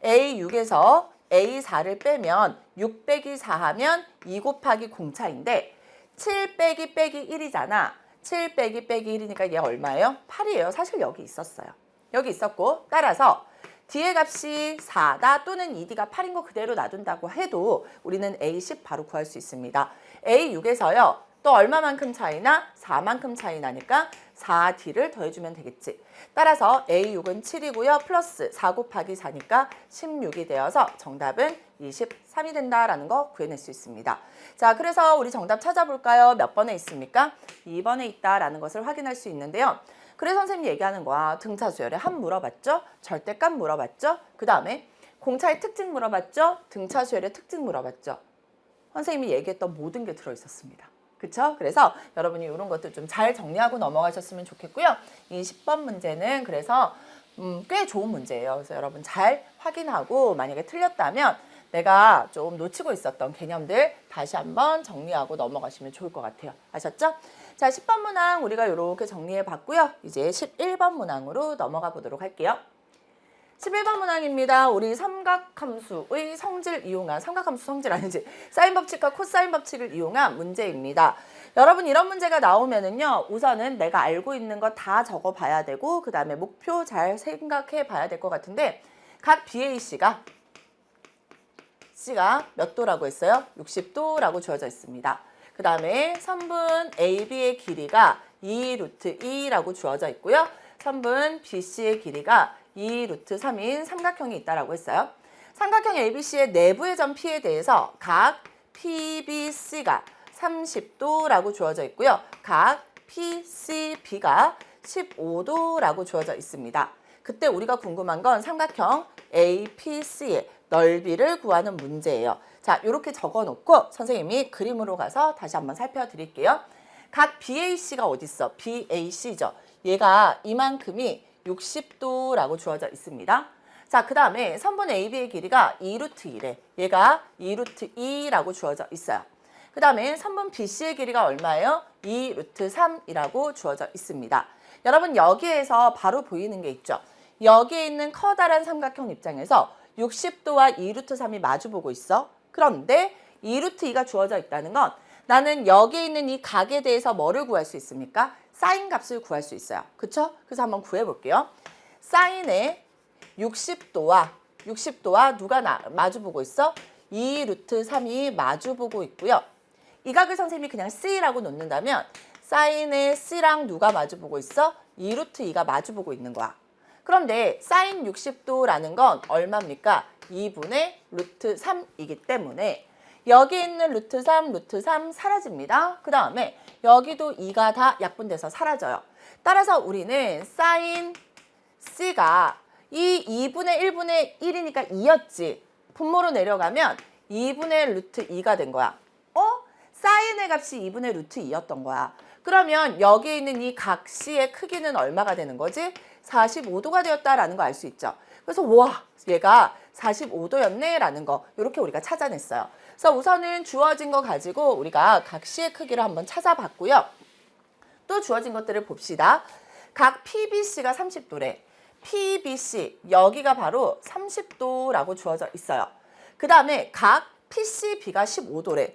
A6에서 A4를 빼면 6 빼기 4 하면 2 곱하기 공차인데 7 빼기 1이잖아. 7 빼기 1이니까 얘 얼마예요? 8이에요. 사실 여기 있었어요. 여기 있었고 따라서 D의 값이 4다 또는 2D가 8인 거 그대로 놔둔다고 해도 우리는 A10 바로 구할 수 있습니다. A6에서요. 또 얼마만큼 차이나? 4만큼 차이 나니까 4D를 더해주면 되겠지. 따라서 A6은 7이고요. 플러스 4 곱하기 4니까 16이 되어서 정답은 23이 된다라는 거 구해낼 수 있습니다. 자, 그래서 우리 정답 찾아볼까요? 몇 번에 있습니까? 2번에 있다라는 것을 확인할 수 있는데요. 그래서 선생님이 얘기하는 거야. 등차 수열의 합 물어봤죠? 절대값 물어봤죠? 그 다음에 공차의 특징 물어봤죠? 등차 수열의 특징 물어봤죠? 선생님이 얘기했던 모든 게 들어있었습니다. 그쵸? 그래서 여러분이 이런 것들 좀 잘 정리하고 넘어가셨으면 좋겠고요. 이 10번 문제는 그래서 꽤 좋은 문제예요. 그래서 여러분 잘 확인하고 만약에 틀렸다면 내가 좀 놓치고 있었던 개념들 다시 한번 정리하고 넘어가시면 좋을 것 같아요. 아셨죠? 자, 10번 문항 우리가 이렇게 정리해 봤고요. 이제 11번 문항으로 넘어가 보도록 할게요. 11번 문항입니다. 우리 삼각함수의 성질 이용한, 삼각함수 성질 아니지, 사인 법칙과 코사인 법칙을 이용한 문제입니다. 여러분 이런 문제가 나오면은요, 우선은 내가 알고 있는 거 다 적어 봐야 되고 그 다음에 목표 잘 생각해 봐야 될 것 같은데 각 BAC가 몇 도라고 했어요? 60도라고 주어져 있습니다. 그 다음에 선분 AB의 길이가 2 루트 2라고 주어져 있고요. 선분 BC의 길이가 2 루트 3인 삼각형이 있다라고 했어요. 삼각형 ABC의 내부의 점 P에 대해서 각 PBC가 30도라고 주어져 있고요. 각 PCB가 15도라고 주어져 있습니다. 그때 우리가 궁금한 건 삼각형 APC의 넓이를 구하는 문제예요. 자, 이렇게 적어놓고 선생님이 그림으로 가서 다시 한번 살펴드릴게요. 각 BAC가 어디 있어? BAC죠. 얘가 이만큼이 60도라고 주어져 있습니다. 자, 그 다음에 선분 AB의 길이가 2 루트 2래. 얘가 2 루트 2라고 주어져 있어요. 그 다음에 선분 BC의 길이가 얼마예요? 2 루트 3이라고 주어져 있습니다. 여러분 여기에서 바로 보이는 게 있죠. 여기에 있는 커다란 삼각형 입장에서 60도와 2 루트 3이 마주보고 있어. 그런데 2 루트 2가 주어져 있다는 건 나는 여기에 있는 이 각에 대해서 뭐를 구할 수 있습니까? 사인 값을 구할 수 있어요. 그쵸? 그래서 한번 구해볼게요. 사인의 60도와 누가 마주보고 있어? 2 루트 3이 마주보고 있고요. 이 각을 선생님이 그냥 C라고 놓는다면 사인의 C랑 누가 마주보고 있어? 2 루트 2가 마주보고 있는 거야. 그런데 사인 60도라는 건 얼마입니까? 2분의 루트 3이기 때문에 여기 있는 루트 3 사라집니다. 그 다음에 여기도 2가 다 약분돼서 사라져요. 따라서 우리는 사인 C가 이 2분의 1분의 1이니까 2였지. 분모로 내려가면 2분의 루트 2가 된 거야. 사인의 값이 2분의 루트 2였던 거야. 그러면 여기 있는 이 각 C의 크기는 얼마가 되는 거지? 45도가 되었다라는 거 알 수 있죠. 그래서 와, 얘가 45도였네 라는 거 이렇게 우리가 찾아냈어요. 그래서 우선은 주어진 거 가지고 우리가 각 C의 크기를 한번 찾아봤고요. 또 주어진 것들을 봅시다. 각 PBC가 30도래. PBC 여기가 바로 30도라고 주어져 있어요. 그 다음에 각 PCB가 15도래.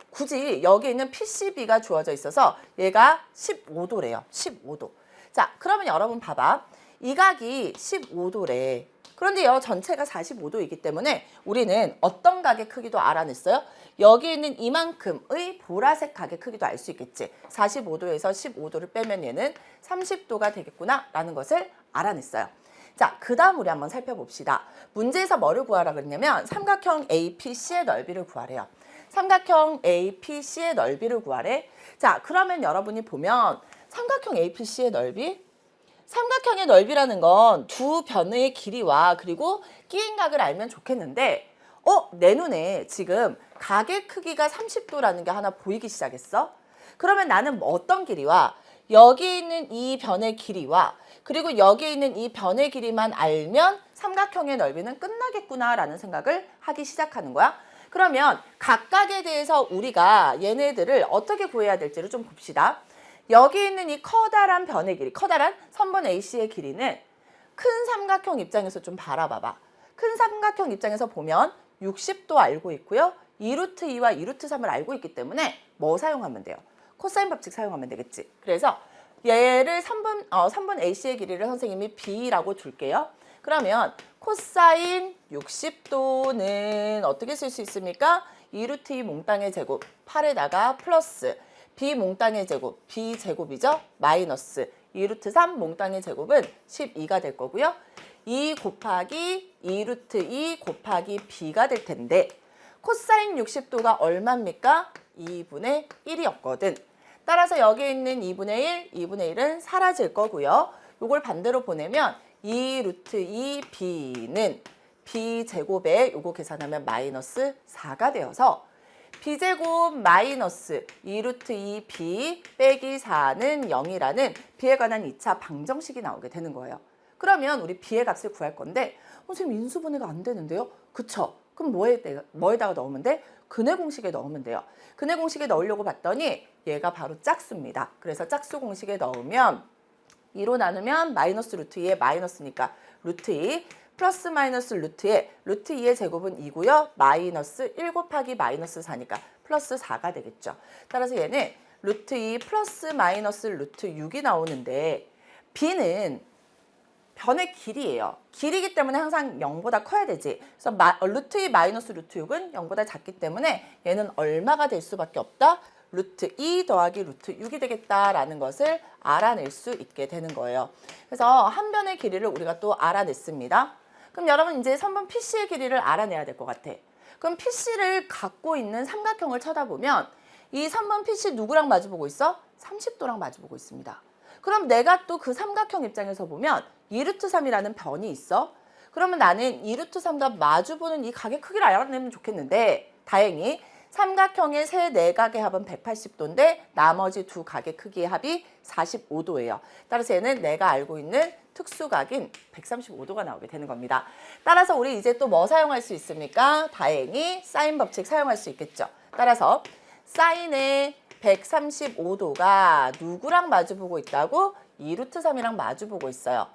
굳이 여기 있는 PCB가 주어져 있어서 얘가 15도래요. 15도. 자, 그러면 여러분 봐봐. 이 각이 15도래. 그런데요, 전체가 45도이기 때문에 우리는 어떤 각의 크기도 알아냈어요? 여기 있는 이만큼의 보라색 각의 크기도 알 수 있겠지. 45도에서 15도를 빼면 얘는 30도가 되겠구나 라는 것을 알아냈어요. 자, 그 다음 우리 한번 살펴봅시다. 문제에서 뭐를 구하라 그랬냐면 삼각형 APC의 넓이를 구하래요. 삼각형 APC의 넓이를 구하래. 자, 그러면 여러분이 보면 삼각형 APC의 넓이, 삼각형의 넓이라는 건 두 변의 길이와 그리고 끼인 각을 알면 좋겠는데 내 눈에 지금 각의 크기가 30도라는 게 하나 보이기 시작했어? 그러면 나는 어떤 길이와 여기 있는 이 변의 길이와 그리고 여기 있는 이 변의 길이만 알면 삼각형의 넓이는 끝나겠구나라는 생각을 하기 시작하는 거야. 그러면 각각에 대해서 우리가 얘네들을 어떻게 구해야 될지를 좀 봅시다. 여기 있는 이 커다란 변의 길이, 커다란 선분 AC의 길이는 큰 삼각형 입장에서 좀 바라봐봐. 큰 삼각형 입장에서 보면 60도 알고 있고요. 2루트2와 2루트3을 알고 있기 때문에 뭐 사용하면 돼요? 코사인 법칙 사용하면 되겠지. 그래서 얘를 3분 AC의 길이를 선생님이 B라고 줄게요. 그러면 코사인 60도는 어떻게 쓸 수 있습니까? 2루트2 몽땅의 제곱 8에다가 플러스 B 몽땅의 제곱, B 제곱이죠? 마이너스 2루트3 몽땅의 제곱은 12가 될 거고요. 2 곱하기 2루트2 곱하기 B가 될 텐데 코사인 60도가 얼마입니까? 2분의 1이었거든. 따라서 여기 있는 2분의 1, 2분의 1은 사라질 거고요. 이걸 반대로 보내면 2루트2 B는 B제곱에 요거 계산하면 마이너스 4가 되어서 B제곱 마이너스 2루트2 B 빼기 4는 0이라는 B에 관한 2차 방정식이 나오게 되는 거예요. 그러면 우리 B의 값을 구할 건데 선생님 인수분해가 안 되는데요? 그쵸? 그럼 뭐에다가 넣으면 돼? 근해 공식에 넣으면 돼요. 근해 공식에 넣으려고 봤더니 얘가 바로 짝수입니다. 그래서 짝수 공식에 넣으면 2로 나누면 마이너스 루트 2에 마이너스니까 루트 2 플러스 마이너스 루트에 루트 2의 제곱은 2고요. 마이너스 1 곱하기 마이너스 4니까 플러스 4가 되겠죠. 따라서 얘는 루트 2 플러스 마이너스 루트 6이 나오는데 B는 변의 길이에요. 길이기 때문에 항상 0보다 커야 되지. 그래서 루트 2 마이너스 루트 6은 0보다 작기 때문에 얘는 얼마가 될 수밖에 없다? 루트 2 더하기 루트 6이 되겠다라는 것을 알아낼 수 있게 되는 거예요. 그래서 한 변의 길이를 우리가 또 알아냈습니다. 그럼 여러분 이제 선분 PC의 길이를 알아내야 될 것 같아. 그럼 PC를 갖고 있는 삼각형을 쳐다보면 이 선분 PC 누구랑 마주보고 있어? 30도랑 마주보고 있습니다. 그럼 내가 또 그 삼각형 입장에서 보면 2루트3이라는 변이 있어. 그러면 나는 2루트3과 마주보는 이 각의 크기를 알아내면 좋겠는데 다행히 삼각형의 세 내각의 합은 180도인데 나머지 두 각의 크기의 합이 45도예요. 따라서 얘는 내가 알고 있는 특수각인 135도가 나오게 되는 겁니다. 따라서 우리 이제 또 뭐 사용할 수 있습니까? 다행히 사인 법칙 사용할 수 있겠죠. 따라서 사인의 135도가 누구랑 마주보고 있다고? 2루트3이랑 마주보고 있어요.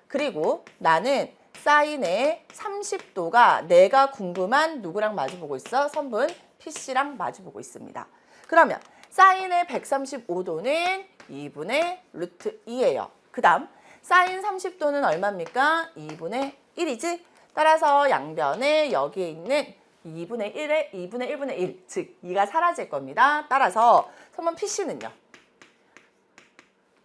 그리고 나는 사인의 30도가 내가 궁금한 누구랑 마주보고 있어? 선분 PC랑 마주보고 있습니다. 그러면 사인의 135도는 2분의 루트 2예요. 그 다음 사인 30도는 얼마입니까? 2분의 1이지? 따라서 양변에 여기에 있는 2분의 1분의 1, 즉 2가 사라질 겁니다. 따라서 선분 PC는요.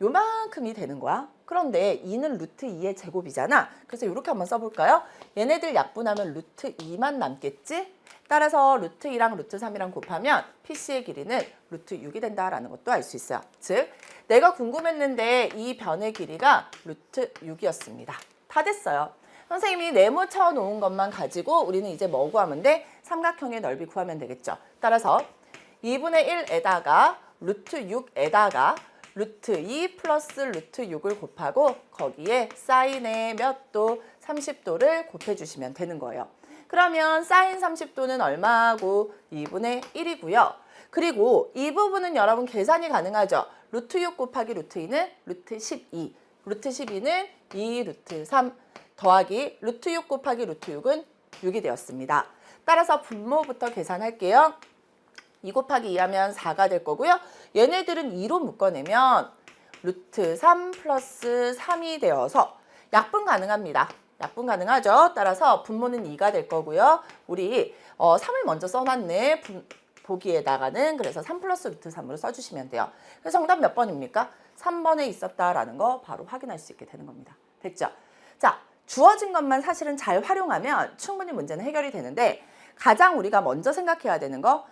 요만큼이 되는 거야. 그런데 2는 루트 2의 제곱이잖아. 그래서 이렇게 한번 써볼까요? 얘네들 약분하면 루트 2만 남겠지? 따라서 루트 2랑 루트 3이랑 곱하면 PC의 길이는 루트 6이 된다라는 것도 알 수 있어요. 즉 내가 궁금했는데 이 변의 길이가 루트 6이었습니다. 다 됐어요. 선생님이 네모 쳐놓은 것만 가지고 우리는 이제 뭐 구하면 돼? 삼각형의 넓이 구하면 되겠죠. 따라서 2분의 1에다가 루트 6에다가 루트 2 플러스 루트 6을 곱하고 거기에 사인의 몇 도? 30도를 곱해주시면 되는 거예요. 그러면 사인 30도는 얼마고? 2분의 1이고요. 그리고 이 부분은 여러분 계산이 가능하죠. 루트 6 곱하기 루트 2는 루트 12. 루트 12는 2 루트 3 더하기 루트 6 곱하기 루트 6은 6이 되었습니다. 따라서 분모부터 계산할게요. 2 곱하기 2 하면 4가 될 거고요. 얘네들은 2로 묶어내면 루트 3 플러스 3이 되어서 약분 가능합니다. 약분 가능하죠. 따라서 분모는 2가 될 거고요. 우리 3을 먼저 써놨네. 보기에다가는 그래서 3 플러스 루트 3으로 써주시면 돼요. 그래서 정답 몇 번입니까? 3번에 있었다라는 거 바로 확인할 수 있게 되는 겁니다. 됐죠? 자, 주어진 것만 사실은 잘 활용하면 충분히 문제는 해결이 되는데 가장 우리가 먼저 생각해야 되는 거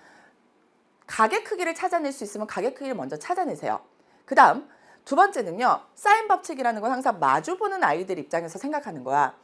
가계 크기를 찾아낼 수 있으면 가계 크기를 먼저 찾아내세요. 그 다음 두 번째는요. 사인 법칙이라는 건 항상 마주보는 아이들 입장에서 생각하는 거야.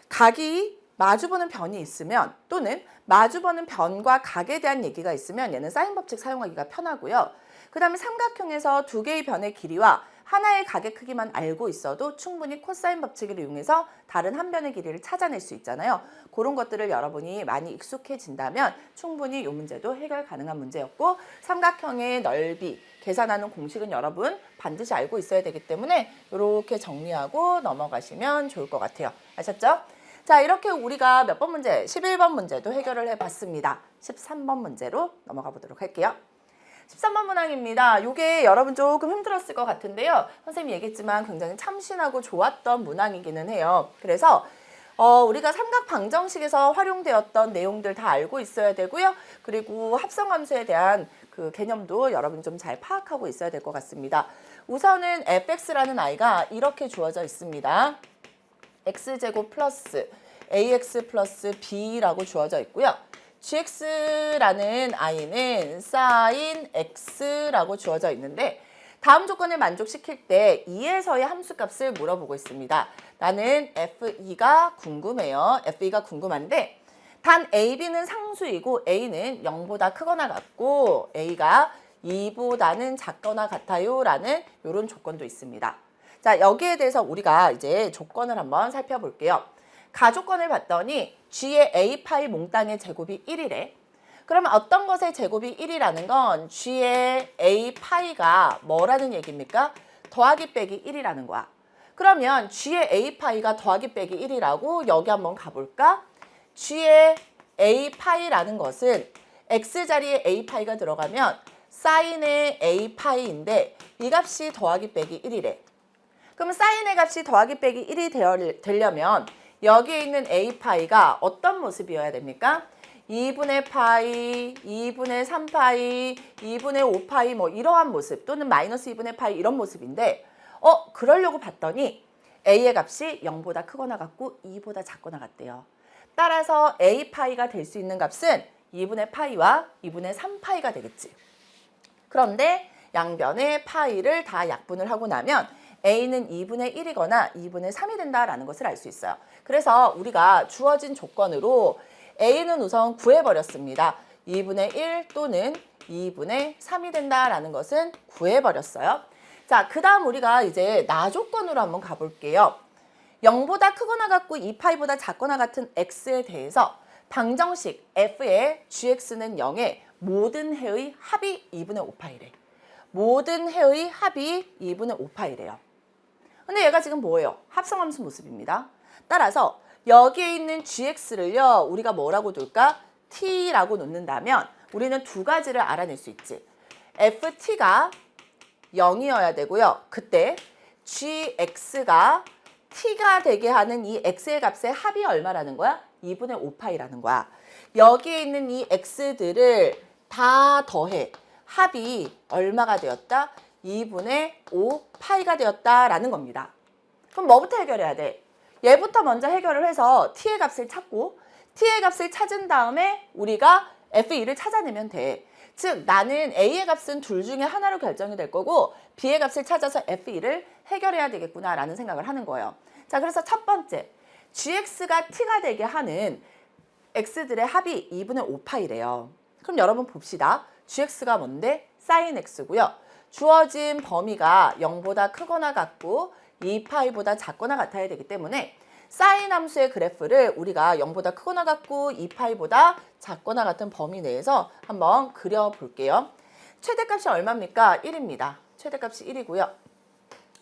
각이 마주보는 변이 있으면 또는 마주보는 변과 각에 대한 얘기가 있으면 얘는 사인 법칙 사용하기가 편하고요. 그 다음에 삼각형에서 두 개의 변의 길이와 하나의 각의 크기만 알고 있어도 충분히 코사인 법칙을 이용해서 다른 한 변의 길이를 찾아낼 수 있잖아요. 그런 것들을 여러분이 많이 익숙해진다면 충분히 이 문제도 해결 가능한 문제였고 삼각형의 넓이 계산하는 공식은 여러분 반드시 알고 있어야 되기 때문에 이렇게 정리하고 넘어가시면 좋을 것 같아요. 아셨죠? 자, 이렇게 우리가 몇 번 문제? 11번 문제도 해결을 해봤습니다. 13번 문제로 넘어가 보도록 할게요. 13번 문항입니다. 이게 여러분 조금 힘들었을 것 같은데요. 선생님이 얘기했지만 굉장히 참신하고 좋았던 문항이기는 해요. 그래서 우리가 삼각 방정식에서 활용되었던 내용들 다 알고 있어야 되고요. 그리고 합성함수에 대한 그 개념도 여러분이 좀 잘 파악하고 있어야 될 것 같습니다. 우선은 fx라는 아이가 이렇게 주어져 있습니다. x제곱 플러스 ax 플러스 b라고 주어져 있고요. gx라는 i는 sin x라고 주어져 있는데 다음 조건을 만족시킬 때 2에서의 함수값을 물어보고 있습니다. 나는 fe가 궁금해요. fe가 궁금한데 단 ab는 상수이고 a는 0보다 크거나 같고 a가 2보다는 작거나 같아요 라는 이런 조건도 있습니다. 자, 여기에 대해서 우리가 이제 조건을 한번 살펴볼게요. 가조건을 봤더니 g의 a파이 몽땅의 제곱이 1이래. 그러면 어떤 것의 제곱이 1이라는 건 g의 a파이가 뭐라는 얘기입니까? 더하기 빼기 1이라는 거야. 그러면 g의 a파이가 더하기 빼기 1이라고 여기 한번 가볼까? g의 a파이라는 것은 x자리에 a파이가 들어가면 사인의 a파이인데 이 값이 더하기 빼기 1이래. 그러면 사인의 값이 더하기 빼기 1이 되려면 여기에 있는 a파이가 어떤 모습이어야 됩니까? 2분의 파이, 2분의 3파이, 2분의 5파이 뭐 이러한 모습 또는 마이너스 2분의 파이 이런 모습인데 그러려고 봤더니 a의 값이 0보다 크거나 같고 2보다 작거나 같대요. 따라서 a파이가 될 수 있는 값은 2분의 파이와 2분의 3파이가 되겠지. 그런데 양변의 파이를 다 약분을 하고 나면 a는 2분의 1이거나 2분의 3이 된다라는 것을 알 수 있어요. 그래서 우리가 주어진 조건으로 a는 우선 구해버렸습니다. 2분의 1 또는 2분의 3이 된다라는 것은 구해버렸어요. 자, 그 다음 우리가 이제 나조건으로 한번 가볼게요. 0보다 크거나 같고 2파이보다 작거나 같은 x에 대해서 방정식 f의 gx는 0에 모든 해의 합이 2분의 5파이래. 모든 해의 합이 2분의 5파이래요. 근데 얘가 지금 뭐예요? 합성함수 모습입니다. 따라서 여기에 있는 gx를요. 우리가 뭐라고 둘까? t라고 놓는다면 우리는 두 가지를 알아낼 수 있지. ft가 0이어야 되고요. 그때 gx가 t가 되게 하는 이 x의 값의 합이 얼마라는 거야? 2분의 5파이라는 거야. 여기에 있는 이 x들을 다 더해. 합이 얼마가 되었다? 2분의 5파이가 되었다라는 겁니다. 그럼 뭐부터 해결해야 돼? 얘부터 먼저 해결을 해서 t의 값을 찾고 t의 값을 찾은 다음에 우리가 f2를 찾아내면 돼. 즉 나는 a의 값은 둘 중에 하나로 결정이 될 거고 b의 값을 찾아서 f2를 해결해야 되겠구나라는 생각을 하는 거예요. 자, 그래서 첫 번째 gx가 t가 되게 하는 x들의 합이 2분의 5파이래요. 그럼 여러분 봅시다. gx가 뭔데? sin x고요. 주어진 범위가 0보다 크거나 같고 2파이보다 작거나 같아야 되기 때문에 사인 함수의 그래프를 우리가 0보다 크거나 같고 2파이보다 작거나 같은 범위 내에서 한번 그려볼게요. 최대값이 얼마입니까? 1입니다. 최대값이 1이고요.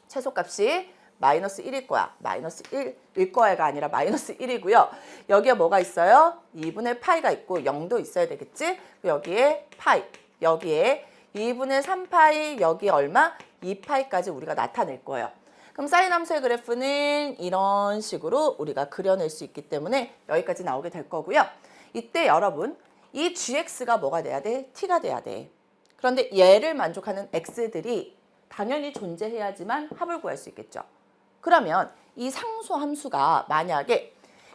최소값이 마이너스 1일 거야. 마이너스 1일 거야가 아니라 마이너스 1이고요. 여기에 뭐가 있어요? 2분의 파이가 있고 0도 있어야 되겠지? 여기에 파이, 여기에 2분의 3파이, 여기 얼마? 2파이까지 우리가 나타낼 거예요. 그럼 사인 함수의 그래프는 이런 식으로 우리가 그려낼 수 있기 때문에 여기까지 나오게 될 거고요. 이때 여러분, 이 gx가 뭐가 돼야 돼? t가 돼야 돼. 그런데 얘를 만족하는 x들이 당연히 존재해야지만 합을 구할 수 있겠죠. 그러면 이 상수 함수가 만약에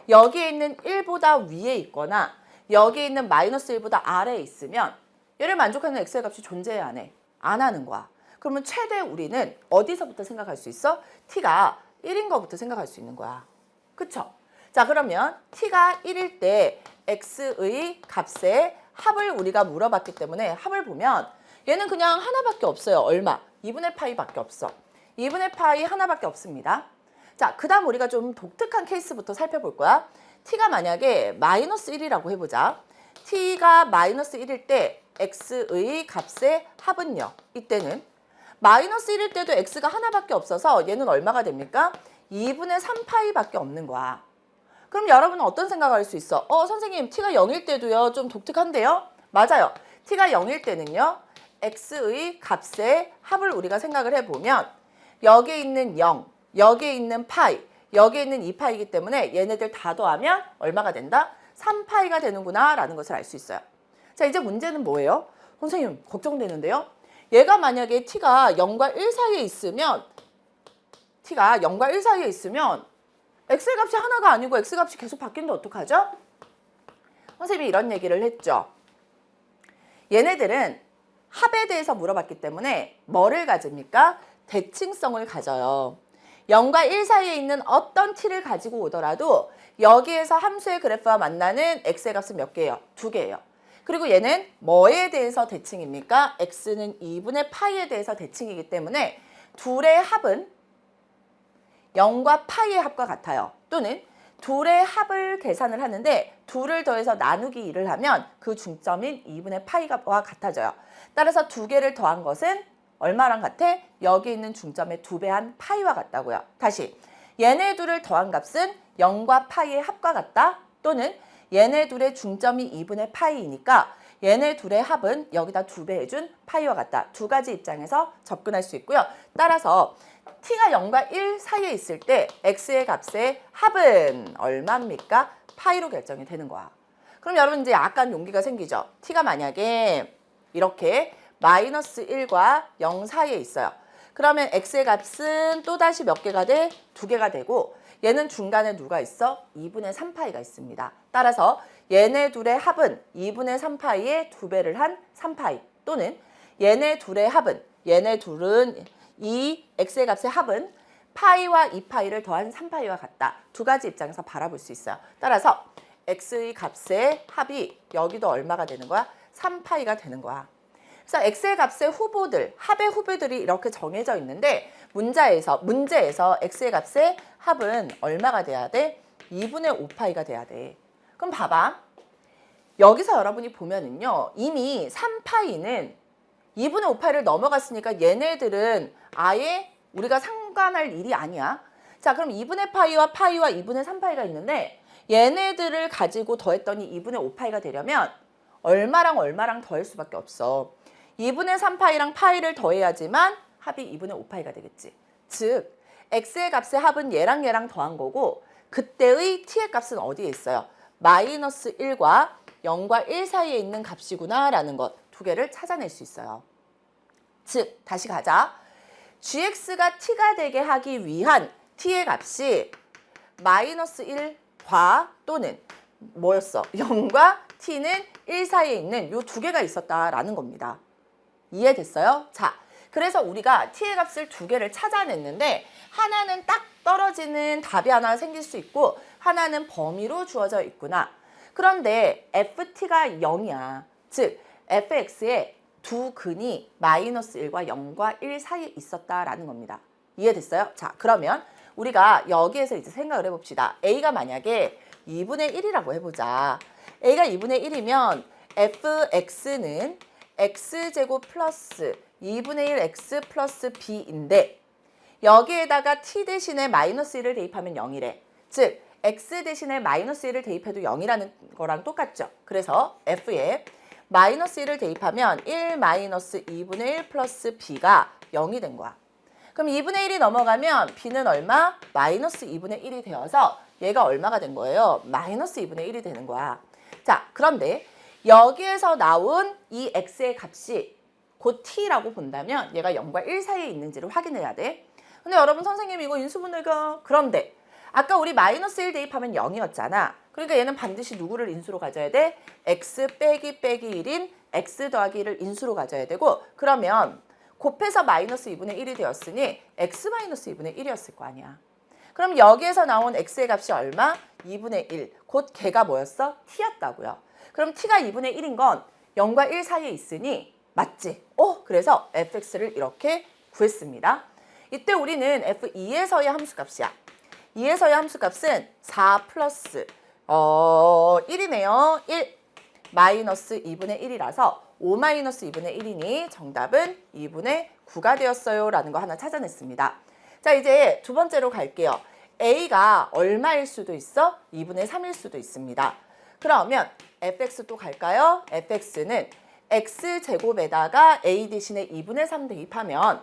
여기에 있는 1보다 위에 있거나 여기에 있는 마이너스 1보다 아래에 있으면 얘를 만족하는 x의 값이 존재해야 안 해? 안 하는 거야. 그러면 최대 우리는 어디서부터 생각할 수 있어? t가 1인 거부터 생각할 수 있는 거야. 그쵸? 자, 그러면 t가 1일 때 x의 값의 합을 우리가 물어봤기 때문에 합을 보면 얘는 그냥 하나밖에 없어요. 얼마? 2분의 파이밖에 없어. 2분의 파이 하나밖에 없습니다. 자, 그 다음 우리가 좀 독특한 케이스부터 살펴볼 거야. t가 만약에 마이너스 1이라고 해보자. t가 마이너스 1일 때 x의 값의 합은요. 이때는 마이너스 1일 때도 x가 하나밖에 없어서 얘는 얼마가 됩니까? 2분의 3파이밖에 없는 거야. 그럼 여러분은 어떤 생각을 할 수 있어? 선생님, t가 0일 때도요. 좀 독특한데요? 맞아요. t가 0일 때는요. x의 값의 합을 우리가 생각을 해보면 여기에 있는 0, 여기에 있는 파이, 여기에 있는 2파이이기 때문에 얘네들 다 더하면 얼마가 된다? 3파이가 되는구나 라는 것을 알 수 있어요. 자, 이제 문제는 뭐예요? 선생님, 걱정되는데요? 얘가 만약에 t가 0과 1 사이에 있으면 t가 0과 1 사이에 있으면 x의 값이 하나가 아니고 x값이 계속 바뀌는데 어떡하죠? 선생님이 이런 얘기를 했죠. 얘네들은 합에 대해서 물어봤기 때문에 뭐를 가집니까? 대칭성을 가져요. 0과 1 사이에 있는 어떤 t를 가지고 오더라도 여기에서 함수의 그래프와 만나는 x의 값은 몇 개예요? 2개예요. 그리고 얘는 뭐에 대해서 대칭입니까? x는 2분의 파이에 대해서 대칭이기 때문에 둘의 합은 0과 파이의 합과 같아요. 또는 둘의 합을 계산을 하는데 둘을 더해서 나누기 2를 하면 그 중점인 2분의 파이와 같아져요. 따라서 두 개를 더한 것은 얼마랑 같아? 여기 있는 중점의 2배한 파이와 같다고요. 다시, 얘네 둘을 더한 값은 0과 파이의 합과 같다. 또는 얘네 둘의 중점이 2분의 파이이니까 얘네 둘의 합은 여기다 2배 해준 파이와 같다. 두 가지 입장에서 접근할 수 있고요. 따라서 t가 0과 1 사이에 있을 때 x의 값의 합은 얼마입니까? 파이로 결정이 되는 거야. 그럼 여러분 이제 약간 용기가 생기죠. t가 만약에 이렇게 마이너스 1과 0 사이에 있어요. 그러면 x의 값은 또다시 몇 개가 돼? 2개가 되고 얘는 중간에 누가 있어? 2분의 3파이가 있습니다. 따라서 얘네 둘의 합은 2분의 3파이에 2배를 한 3파이 또는 얘네 둘의 합은 얘네 둘은 이 x의 값의 합은 파이와 2파이를 더한 3파이와 같다. 두 가지 입장에서 바라볼 수 있어요. 따라서 x의 값의 합이 여기도 얼마가 되는 거야? 3파이가 되는 거야. 그래서 x의 값의 후보들, 합의 후보들이 이렇게 정해져 있는데 문제에서 x의 값의 합은 얼마가 돼야 돼? 2분의 5파이가 돼야 돼. 그럼 봐봐. 여기서 여러분이 보면은요. 이미 3파이는 2분의 5파이를 넘어갔으니까 얘네들은 아예 우리가 상관할 일이 아니야. 자, 그럼 2분의 파이와 2분의 3파이가 있는데 얘네들을 가지고 더했더니 2분의 5파이가 되려면 얼마랑 더할 수밖에 없어. 2분의 3파이랑 파이를 더해야지만 합이 2분의 5파이가 되겠지. 즉, x의 값의 합은 얘랑 더한 거고 그때의 t의 값은 어디에 있어요? 마이너스 1과 0과 1 사이에 있는 값이구나 라는 것 두 개를 찾아낼 수 있어요. 즉, 다시 가자. gx가 t가 되게 하기 위한 t의 값이 마이너스 1과 또는 뭐였어? 0과 t는 1 사이에 있는 요 두 개가 있었다라는 겁니다. 이해됐어요? 자, 그래서 우리가 t의 값을 두 개를 찾아냈는데 하나는 딱 떨어지는 답이 하나 생길 수 있고 하나는 범위로 주어져 있구나. 그런데 ft가 0이야. 즉, fx의 두 근이 마이너스 1과 0과 1 사이에 있었다라는 겁니다. 이해됐어요? 자, 그러면 우리가 여기에서 이제 생각을 해봅시다. a가 만약에 2분의 1이라고 해보자. a가 2분의 1이면 fx는 x제곱 플러스 2분의 1 x 플러스 b인데 여기에다가 t 대신에 마이너스 1을 대입하면 0이래. 즉 x 대신에 마이너스 1을 대입해도 0이라는 거랑 똑같죠. 그래서 f에 마이너스 1을 대입하면 1 마이너스 2분의 1 플러스 b가 0이 된 거야. 그럼 2분의 1이 넘어가면 b는 얼마? 마이너스 2분의 1이 되어서 얘가 얼마가 된 거예요? 마이너스 2분의 1이 되는 거야. 자, 그런데 여기에서 나온 이 x의 값이 곧 t라고 본다면 얘가 0과 1 사이에 있는지를 확인해야 돼. 근데 여러분 선생님 이거 인수분해가 그런데 아까 우리 마이너스 1 대입하면 0이었잖아. 그러니까 얘는 반드시 누구를 인수로 가져야 돼? x 빼기 1인 x 더하기 1을 인수로 가져야 되고 그러면 곱해서 마이너스 2분의 1이 되었으니 x 마이너스 2분의 1이었을 거 아니야. 그럼 여기에서 나온 x의 값이 얼마? 2분의 1. 곧 걔가 뭐였어? t였다고요. 그럼 t가 2분의 1인 건 0과 1 사이에 있으니 맞지? 그래서 fx를 이렇게 구했습니다. 이때 우리는 f2에서의 함수값이야. 2에서의 함수값은 4 플러스 1이네요. 1 마이너스 2분의 1이라서 5 마이너스 2분의 1이니 정답은 2분의 9가 되었어요 라는 거 하나 찾아냈습니다. 자, 이제 두 번째로 갈게요. a가 얼마일 수도 있어? 2분의 3일 수도 있습니다. 그러면 fx 또 갈까요? fx는 x제곱에다가 a 대신에 2분의 3 대입하면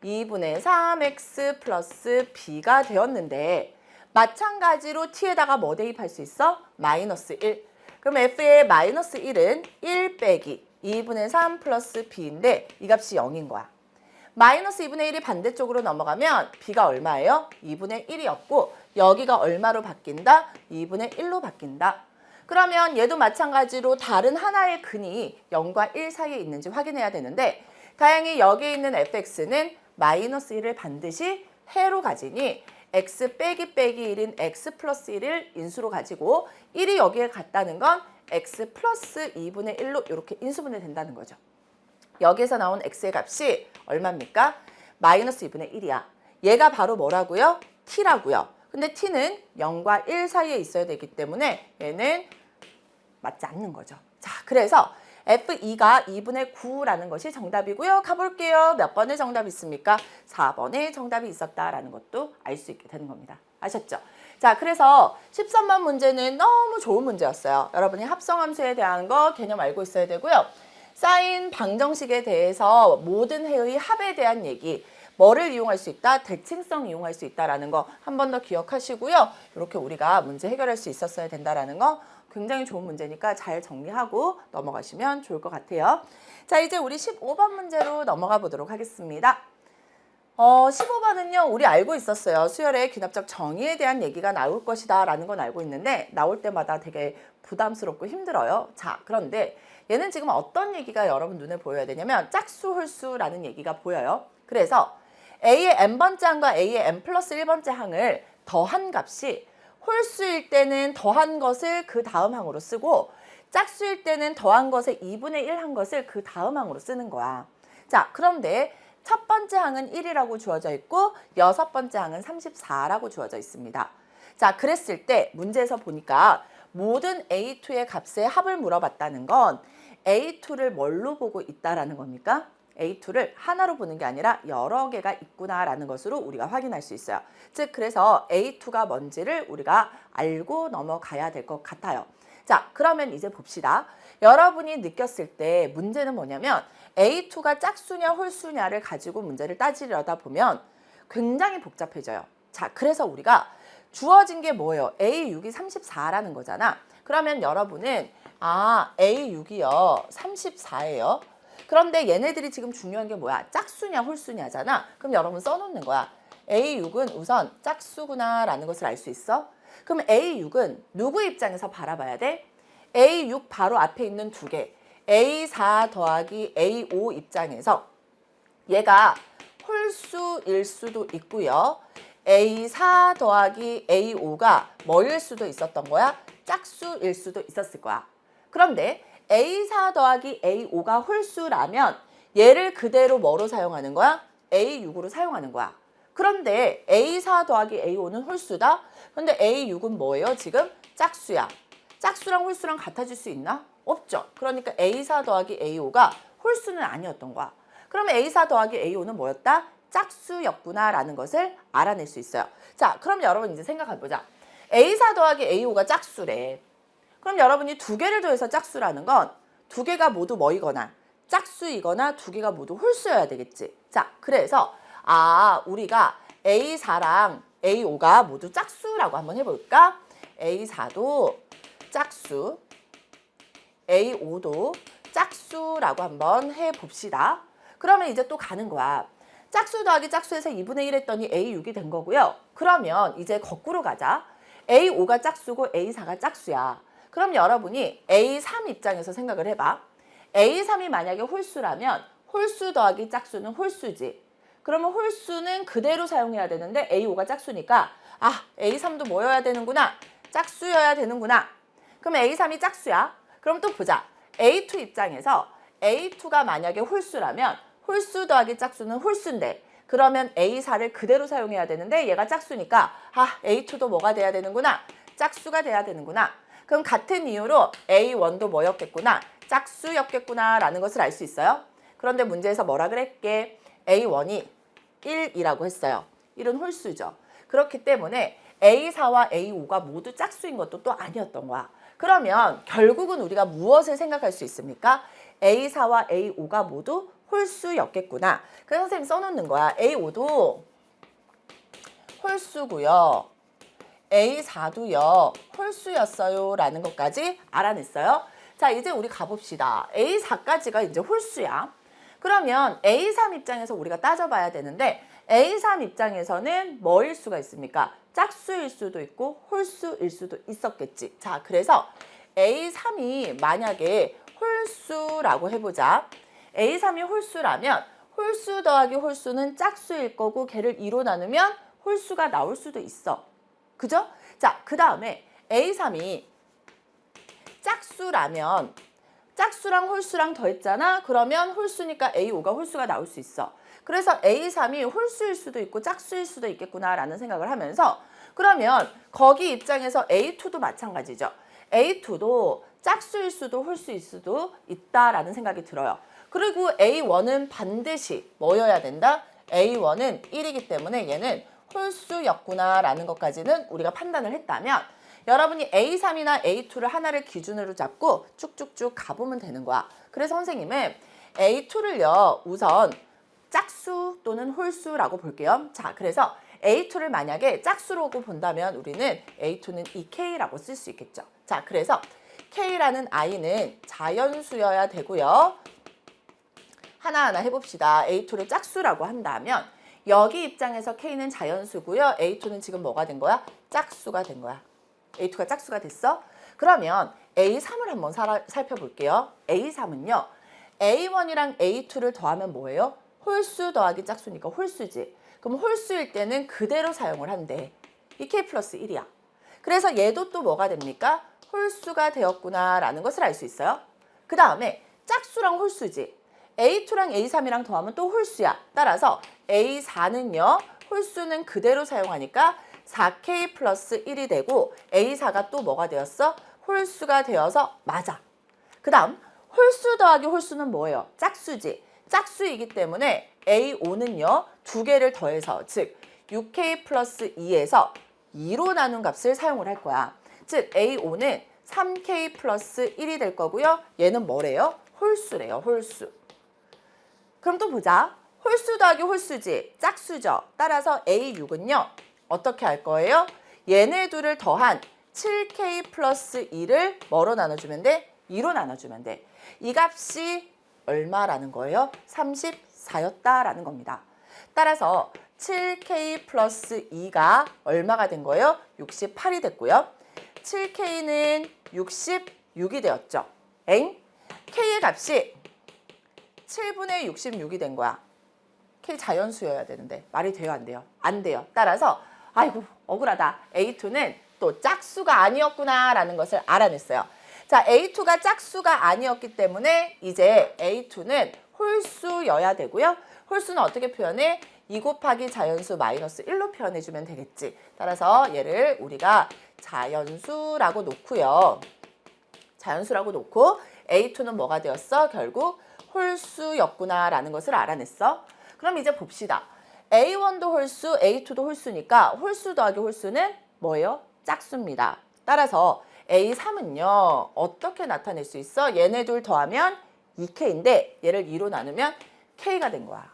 2분의 3x 플러스 b가 되었는데 마찬가지로 t에다가 뭐 대입할 수 있어? 마이너스 1. 그럼 f의 마이너스 1은 1 빼기 2분의 3 플러스 b인데 이 값이 0인 거야. 마이너스 2분의 1이 반대쪽으로 넘어가면 b가 얼마예요? 2분의 1이었고 여기가 얼마로 바뀐다? 2분의 1로 바뀐다. 그러면 얘도 마찬가지로 다른 하나의 근이 0과 1 사이에 있는지 확인해야 되는데 다행히 여기에 있는 fx는 마이너스 1을 반드시 해로 가지니 x 빼기 1인 x 플러스 1을 인수로 가지고 1이 여기에 같다는 건 x 플러스 2분의 1로 이렇게 인수분해 된다는 거죠. 여기에서 나온 x의 값이 얼마입니까? 마이너스 2분의 1이야. 얘가 바로 뭐라고요? t라고요. 근데 t는 0과 1 사이에 있어야 되기 때문에 얘는 맞지 않는 거죠. 자, 그래서 F2가 2분의 9라는 것이 정답이고요. 가볼게요. 몇 번의 정답이 있습니까? 4번의 정답이 있었다라는 것도 알 수 있게 되는 겁니다. 아셨죠? 자, 그래서 13번 문제는 너무 좋은 문제였어요. 여러분이 합성함수에 대한 거 개념 알고 있어야 되고요. 사인 방정식에 대해서 모든 해의 합에 대한 얘기, 뭐를 이용할 수 있다? 대칭성 이용할 수 있다라는 거 한 번 더 기억하시고요. 이렇게 우리가 문제 해결할 수 있었어야 된다라는 거 굉장히 좋은 문제니까 잘 정리하고 넘어가시면 좋을 것 같아요. 자, 이제 우리 15번 문제로 넘어가 보도록 하겠습니다. 15번은요, 우리 알고 있었어요. 수열의 귀납적 정의에 대한 얘기가 나올 것이다 라는 건 알고 있는데 나올 때마다 되게 부담스럽고 힘들어요. 자, 그런데 얘는 지금 어떤 얘기가 여러분 눈에 보여야 되냐면 짝수, 홀수라는 얘기가 보여요. 그래서 A의 n번째 항과 A의 n 플러스 1번째 항을 더한 값이 홀수일 때는 더한 것을 그 다음 항으로 쓰고 짝수일 때는 더한 것의 2분의 1 한 것을 그 다음 항으로 쓰는 거야. 자, 그런데 첫 번째 항은 1이라고 주어져 있고 여섯 번째 항은 34라고 주어져 있습니다. 자, 그랬을 때 문제에서 보니까 모든 A2의 값의 합을 물어봤다는 건 A2를 뭘로 보고 있다라는 겁니까? A2를 하나로 보는 게 아니라 여러 개가 있구나라는 것으로 우리가 확인할 수 있어요. 즉, 그래서 A2가 뭔지를 우리가 알고 넘어가야 될 것 같아요. 자, 그러면 이제 봅시다. 여러분이 느꼈을 때 문제는 뭐냐면 A2가 짝수냐 홀수냐를 가지고 문제를 따지려다 보면 굉장히 복잡해져요. 자, 그래서 우리가 주어진 게 뭐예요? A6이 34라는 거잖아. 그러면 여러분은 A6이요 34예요. 그런데 얘네들이 지금 중요한 게 뭐야? 짝수냐 홀수냐잖아. 그럼 여러분 써놓는 거야. A6은 우선 짝수구나 라는 것을 알 수 있어. 그럼 A6은 누구 입장에서 바라봐야 돼? A6 바로 앞에 있는 두 개. A4 더하기 A5 입장에서 얘가 홀수일 수도 있고요. A4 더하기 A5가 뭐일 수도 있었던 거야? 짝수일 수도 있었을 거야. 그런데 A4 더하기 A5가 홀수라면 얘를 그대로 뭐로 사용하는 거야? A6으로 사용하는 거야. 그런데 A4 더하기 A5는 홀수다? 그런데 A6은 뭐예요? 지금 짝수야. 짝수랑 홀수랑 같아질 수 있나? 없죠. 그러니까 A4 더하기 A5가 홀수는 아니었던 거야. 그러면 A4 더하기 A5는 뭐였다? 짝수였구나라는 것을 알아낼 수 있어요. 자, 그럼 여러분 이제 생각해보자. A4 더하기 A5가 짝수래. 그럼 여러분이 두 개를 더해서 짝수라는 건 두 개가 모두 뭐이거나 짝수이거나 두 개가 모두 홀수여야 되겠지. 자, 그래서 우리가 A4랑 A5가 모두 짝수라고 한번 해볼까? A4도 짝수, A5도 짝수라고 한번 해봅시다. 그러면 이제 또 가는 거야. 짝수 더하기 짝수에서 2분의 1 했더니 A6이 된 거고요. 그러면 이제 거꾸로 가자. A5가 짝수고 A4가 짝수야. 그럼 여러분이 A3 입장에서 생각을 해봐. A3이 만약에 홀수라면 홀수 더하기 짝수는 홀수지. 그러면 홀수는 그대로 사용해야 되는데 A5가 짝수니까 A3도 뭐여야 되는구나. 짝수여야 되는구나. 그럼 A3이 짝수야. 그럼 또 보자. A2 입장에서 A2가 만약에 홀수라면 홀수 더하기 짝수는 홀수인데 그러면 A4를 그대로 사용해야 되는데 얘가 짝수니까 A2도 뭐가 돼야 되는구나. 짝수가 돼야 되는구나. 그럼 같은 이유로 A1도 뭐였겠구나. 짝수였겠구나 라는 것을 알 수 있어요. 그런데 문제에서 뭐라 그랬게? A1이 1이라고 했어요. 1은 홀수죠. 그렇기 때문에 A4와 A5가 모두 짝수인 것도 또 아니었던 거야. 그러면 결국은 우리가 무엇을 생각할 수 있습니까? A4와 A5가 모두 홀수였겠구나. 그래서 선생님이 써놓는 거야. A5도 홀수고요. A4도요. 홀수였어요. 라는 것까지 알아냈어요. 자, 이제 우리 가봅시다. A4까지가 이제 홀수야. 그러면 A3 입장에서 우리가 따져봐야 되는데 A3 입장에서는 뭐일 수가 있습니까? 짝수일 수도 있고 홀수일 수도 있었겠지. 자, 그래서 A3이 만약에 홀수라고 해보자. A3이 홀수라면 홀수 더하기 홀수는 짝수일 거고 걔를 2로 나누면 홀수가 나올 수도 있어. 그죠? 자, 그 다음에 A3이 짝수라면 짝수랑 홀수랑 더했잖아. 그러면 홀수니까 A5가 홀수가 나올 수 있어. 그래서 A3이 홀수일 수도 있고 짝수일 수도 있겠구나라는 생각을 하면서 그러면 거기 입장에서 A2도 마찬가지죠. A2도 짝수일 수도 홀수일 수도 있다라는 생각이 들어요. 그리고 A1은 반드시 뭐여야 된다? A1은 1이기 때문에 얘는 홀수였구나라는 것까지는 우리가 판단을 했다면 여러분이 A3이나 A2를 하나를 기준으로 잡고 쭉쭉쭉 가보면 되는 거야. 그래서 선생님은 A2를요 우선 짝수 또는 홀수라고 볼게요. 자, 그래서 A2를 만약에 짝수라고 본다면 우리는 A2는 K라고 쓸 수 있겠죠. 자, 그래서 K라는 I는 자연수여야 되고요. 하나하나 해봅시다. A2를 짝수라고 한다면 여기 입장에서 K는 자연수고요. A2는 지금 뭐가 된 거야? 짝수가 된 거야. A2가 짝수가 됐어? 그러면 A3을 한번 살펴볼게요. A3은요. A1이랑 A2를 더하면 뭐예요? 홀수 더하기 짝수니까 홀수지. 그럼 홀수일 때는 그대로 사용을 한대. 이 K 플러스 1이야. 그래서 얘도 또 뭐가 됩니까? 홀수가 되었구나라는 것을 알 수 있어요. 그 다음에 짝수랑 홀수지. A2랑 A3이랑 더하면 또 홀수야. 따라서 A4는요. 홀수는 그대로 사용하니까 4K 플러스 1이 되고 A4가 또 뭐가 되었어? 홀수가 되어서 맞아. 그 다음 홀수 더하기 홀수는 뭐예요? 짝수지. 짝수이기 때문에 A5는요. 두 개를 더해서 즉 6K 플러스 2에서 2로 나눈 값을 사용을 할 거야. 즉 A5는 3K 플러스 1이 될 거고요. 얘는 뭐래요? 홀수래요. 홀수. 그럼 또 보자. 홀수 더하기 홀수지. 짝수죠. 따라서 A6은요. 어떻게 할 거예요? 얘네 둘을 더한 7K 플러스 2를 뭐로 나눠주면 돼? 2로 나눠주면 돼. 이 값이 얼마라는 거예요? 34였다라는 겁니다. 따라서 7K 플러스 2가 얼마가 된 거예요? 68이 됐고요. 7K는 66이 되었죠. K의 값이 7분의 66이 된 거야. K 자연수여야 되는데 말이 돼요? 안 돼요? 안 돼요. 따라서 아이고 억울하다. A2는 또 짝수가 아니었구나 라는 것을 알아냈어요. 자, A2가 짝수가 아니었기 때문에 이제 A2는 홀수여야 되고요. 홀수는 어떻게 표현해? 2 곱하기 자연수 마이너스 1로 표현해주면 되겠지. 따라서 얘를 우리가 자연수라고 놓고요. 자연수라고 놓고 A2는 뭐가 되었어? 결국 홀수였구나 라는 것을 알아냈어. 그럼 이제 봅시다. A1도 홀수, A2도 홀수니까 홀수 더하기 홀수는 뭐예요? 짝수입니다. 따라서 A3은요. 어떻게 나타낼 수 있어? 얘네 둘 더하면 2K인데 얘를 2로 나누면 K가 된 거야.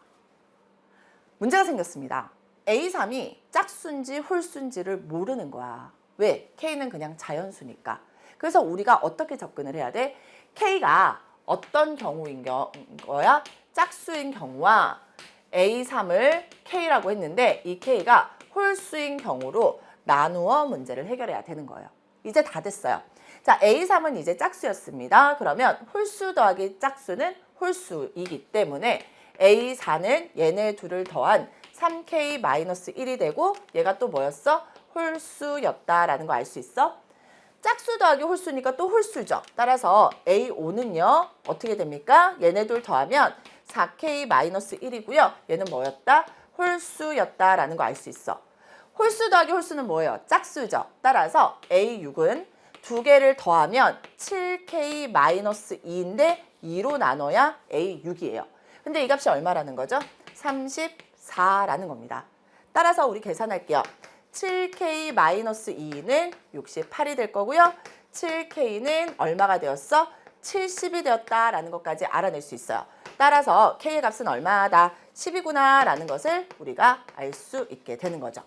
문제가 생겼습니다. A3이 짝수인지 홀수인지를 모르는 거야. 왜? K는 그냥 자연수니까. 그래서 우리가 어떻게 접근을 해야 돼? K가 어떤 경우인 거야? 짝수인 경우와 A3을 K라고 했는데 이 K가 홀수인 경우로 나누어 문제를 해결해야 되는 거예요. 이제 다 됐어요. 자, A3은 이제 짝수였습니다. 그러면 홀수 더하기 짝수는 홀수이기 때문에 A4는 얘네 둘을 더한 3K-1이 되고 얘가 또 뭐였어? 홀수였다라는 거 알 수 있어? 짝수 더하기 홀수니까 또 홀수죠. 따라서 A5는요. 어떻게 됩니까? 얘네 둘 더하면 4K-1이고요. 얘는 뭐였다? 홀수였다라는 거 알 수 있어. 홀수 더하기 홀수는 뭐예요? 짝수죠. 따라서 A6은 두 개를 더하면 7K-2인데 2로 나눠야 A6이에요. 근데 이 값이 얼마라는 거죠? 34라는 겁니다. 따라서 우리 계산할게요. 7K-2는 68이 될 거고요. 7K는 얼마가 되었어? 70이 되었다라는 것까지 알아낼 수 있어요. 따라서 K의 값은 얼마다? 10이구나 라는 것을 우리가 알 수 있게 되는 거죠.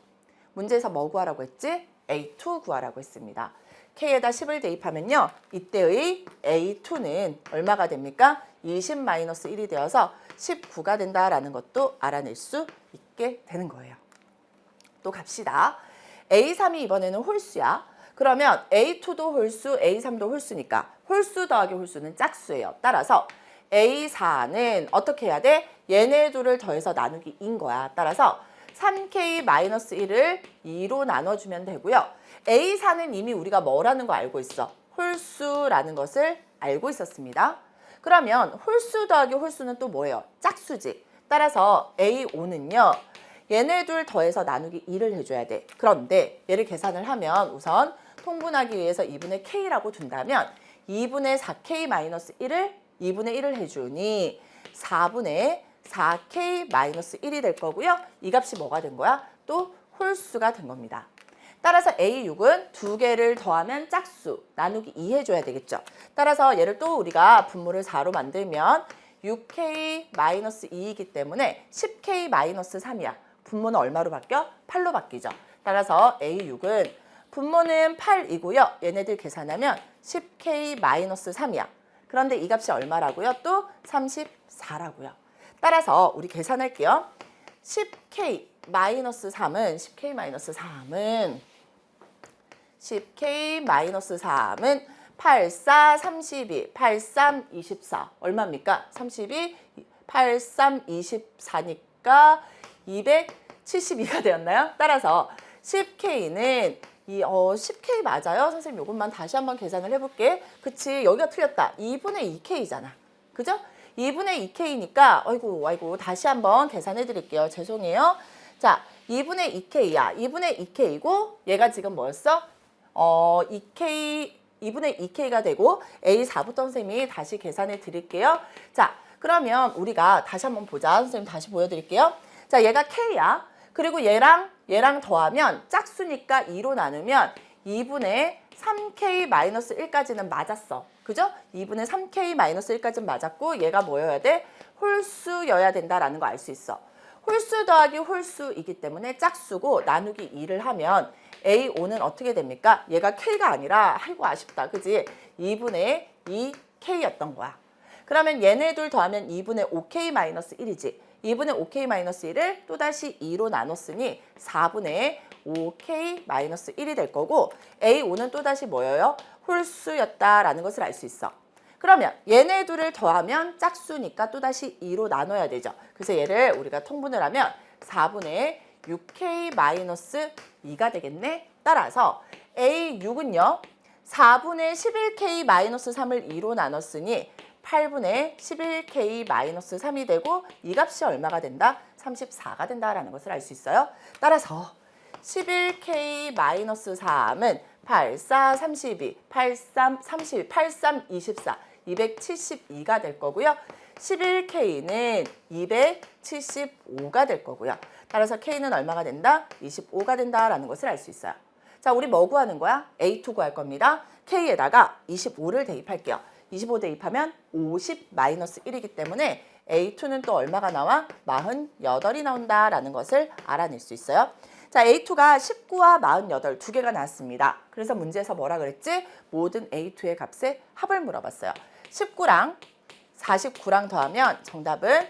문제에서 뭐 구하라고 했지? A2 구하라고 했습니다. K에다 10을 대입하면요. 이때의 A2는 얼마가 됩니까? 20-1이 되어서 19가 된다라는 것도 알아낼 수 있게 되는 거예요. 또 갑시다. A3이 이번에는 홀수야. 그러면 A2도 홀수, A3도 홀수니까 홀수 더하기 홀수는 짝수예요. 따라서 A4는 어떻게 해야 돼? 얘네 둘을 더해서 나누기 인 거야. 따라서 3K-1을 2로 나눠주면 되고요. A4는 이미 우리가 뭐라는 거 알고 있어? 홀수라는 것을 알고 있었습니다. 그러면 홀수 더하기 홀수는 또 뭐예요? 짝수지. 따라서 A5는요. 얘네 둘 더해서 나누기 2를 해줘야 돼. 그런데 얘를 계산을 하면 우선 통분하기 위해서 2분의 K라고 둔다면 2분의 4K-1을 2분의 1을 해주니 4분의 4K-1이 될 거고요. 이 값이 뭐가 된 거야? 또 홀수가 된 겁니다. 따라서 A6은 두 개를 더하면 짝수, 나누기 2 해줘야 되겠죠. 따라서 얘를 또 우리가 분모를 4로 만들면 6K-2이기 때문에 10K-3이야. 분모는 얼마로 바뀌어? 8로 바뀌죠. 따라서 A6은 분모는 8이고요. 얘네들 계산하면 10K-3이야. 그런데 이 값이 얼마라고요? 또 34라고요. 따라서 우리 계산할게요. 10K-3은 10K-3은 8, 4, 32, 8, 3, 24 얼마입니까? 32, 8, 3, 24니까 272가 되었나요? 따라서 10K는 10K 맞아요? 선생님 이것만 다시 한번 계산을 해볼게. 그치, 여기가 틀렸다. 2분의 2K잖아. 그죠? 2분의 2K니까 아이고 다시 한번 계산해 드릴게요. 죄송해요. 자, 2분의 2K야. 2분의 2K고 얘가 지금 뭐였어? 2분의 2K가 되고 A4부터 선생님이 다시 계산해 드릴게요. 자, 그러면 우리가 다시 한번 보자. 선생님 다시 보여드릴게요. 자, 얘가 K야. 그리고 얘랑 더하면 짝수니까 2로 나누면 2분의 3K-1까지는 맞았어. 그죠? 2분의 3K-1까지는 맞았고 얘가 뭐여야 돼? 홀수여야 된다라는 거 알 수 있어. 홀수 더하기 홀수이기 때문에 짝수고 나누기 2를 하면 A5는 어떻게 됩니까? 얘가 K가 아니라 아이고 아쉽다. 그지? 2분의 2K였던 거야. 그러면 얘네 둘 더하면 2분의 5K-1이지. 2분의 5K-1을 또다시 2로 나눴으니 4분의 5K-1이 될 거고 A5는 또다시 뭐예요? 홀수였다라는 것을 알 수 있어. 그러면 얘네 둘을 더하면 짝수니까 또다시 2로 나눠야 되죠. 그래서 얘를 우리가 통분을 하면 4분의 6K-2가 되겠네. 따라서 A6은요. 4분의 11K-3을 2로 나눴으니 8분의 11K-3이 되고 이 값이 얼마가 된다? 34가 된다라는 것을 알 수 있어요. 따라서 11K-3은 8, 4, 32, 8, 3, 32, 8, 3, 24, 272가 될 거고요. 11K는 275가 될 거고요. 따라서 K는 얼마가 된다? 25가 된다라는 것을 알 수 있어요. 자, 우리 뭐 구하는 거야? A2 구할 겁니다. K에다가 25를 대입할게요. 25 대입하면 50-1이기 때문에 A2는 또 얼마가 나와? 48이 나온다라는 것을 알아낼 수 있어요. 자, A2가 19와 48 두 개가 나왔습니다. 그래서 문제에서 뭐라 그랬지? 모든 A2의 값의 합을 물어봤어요. 19랑 49랑 더하면 정답은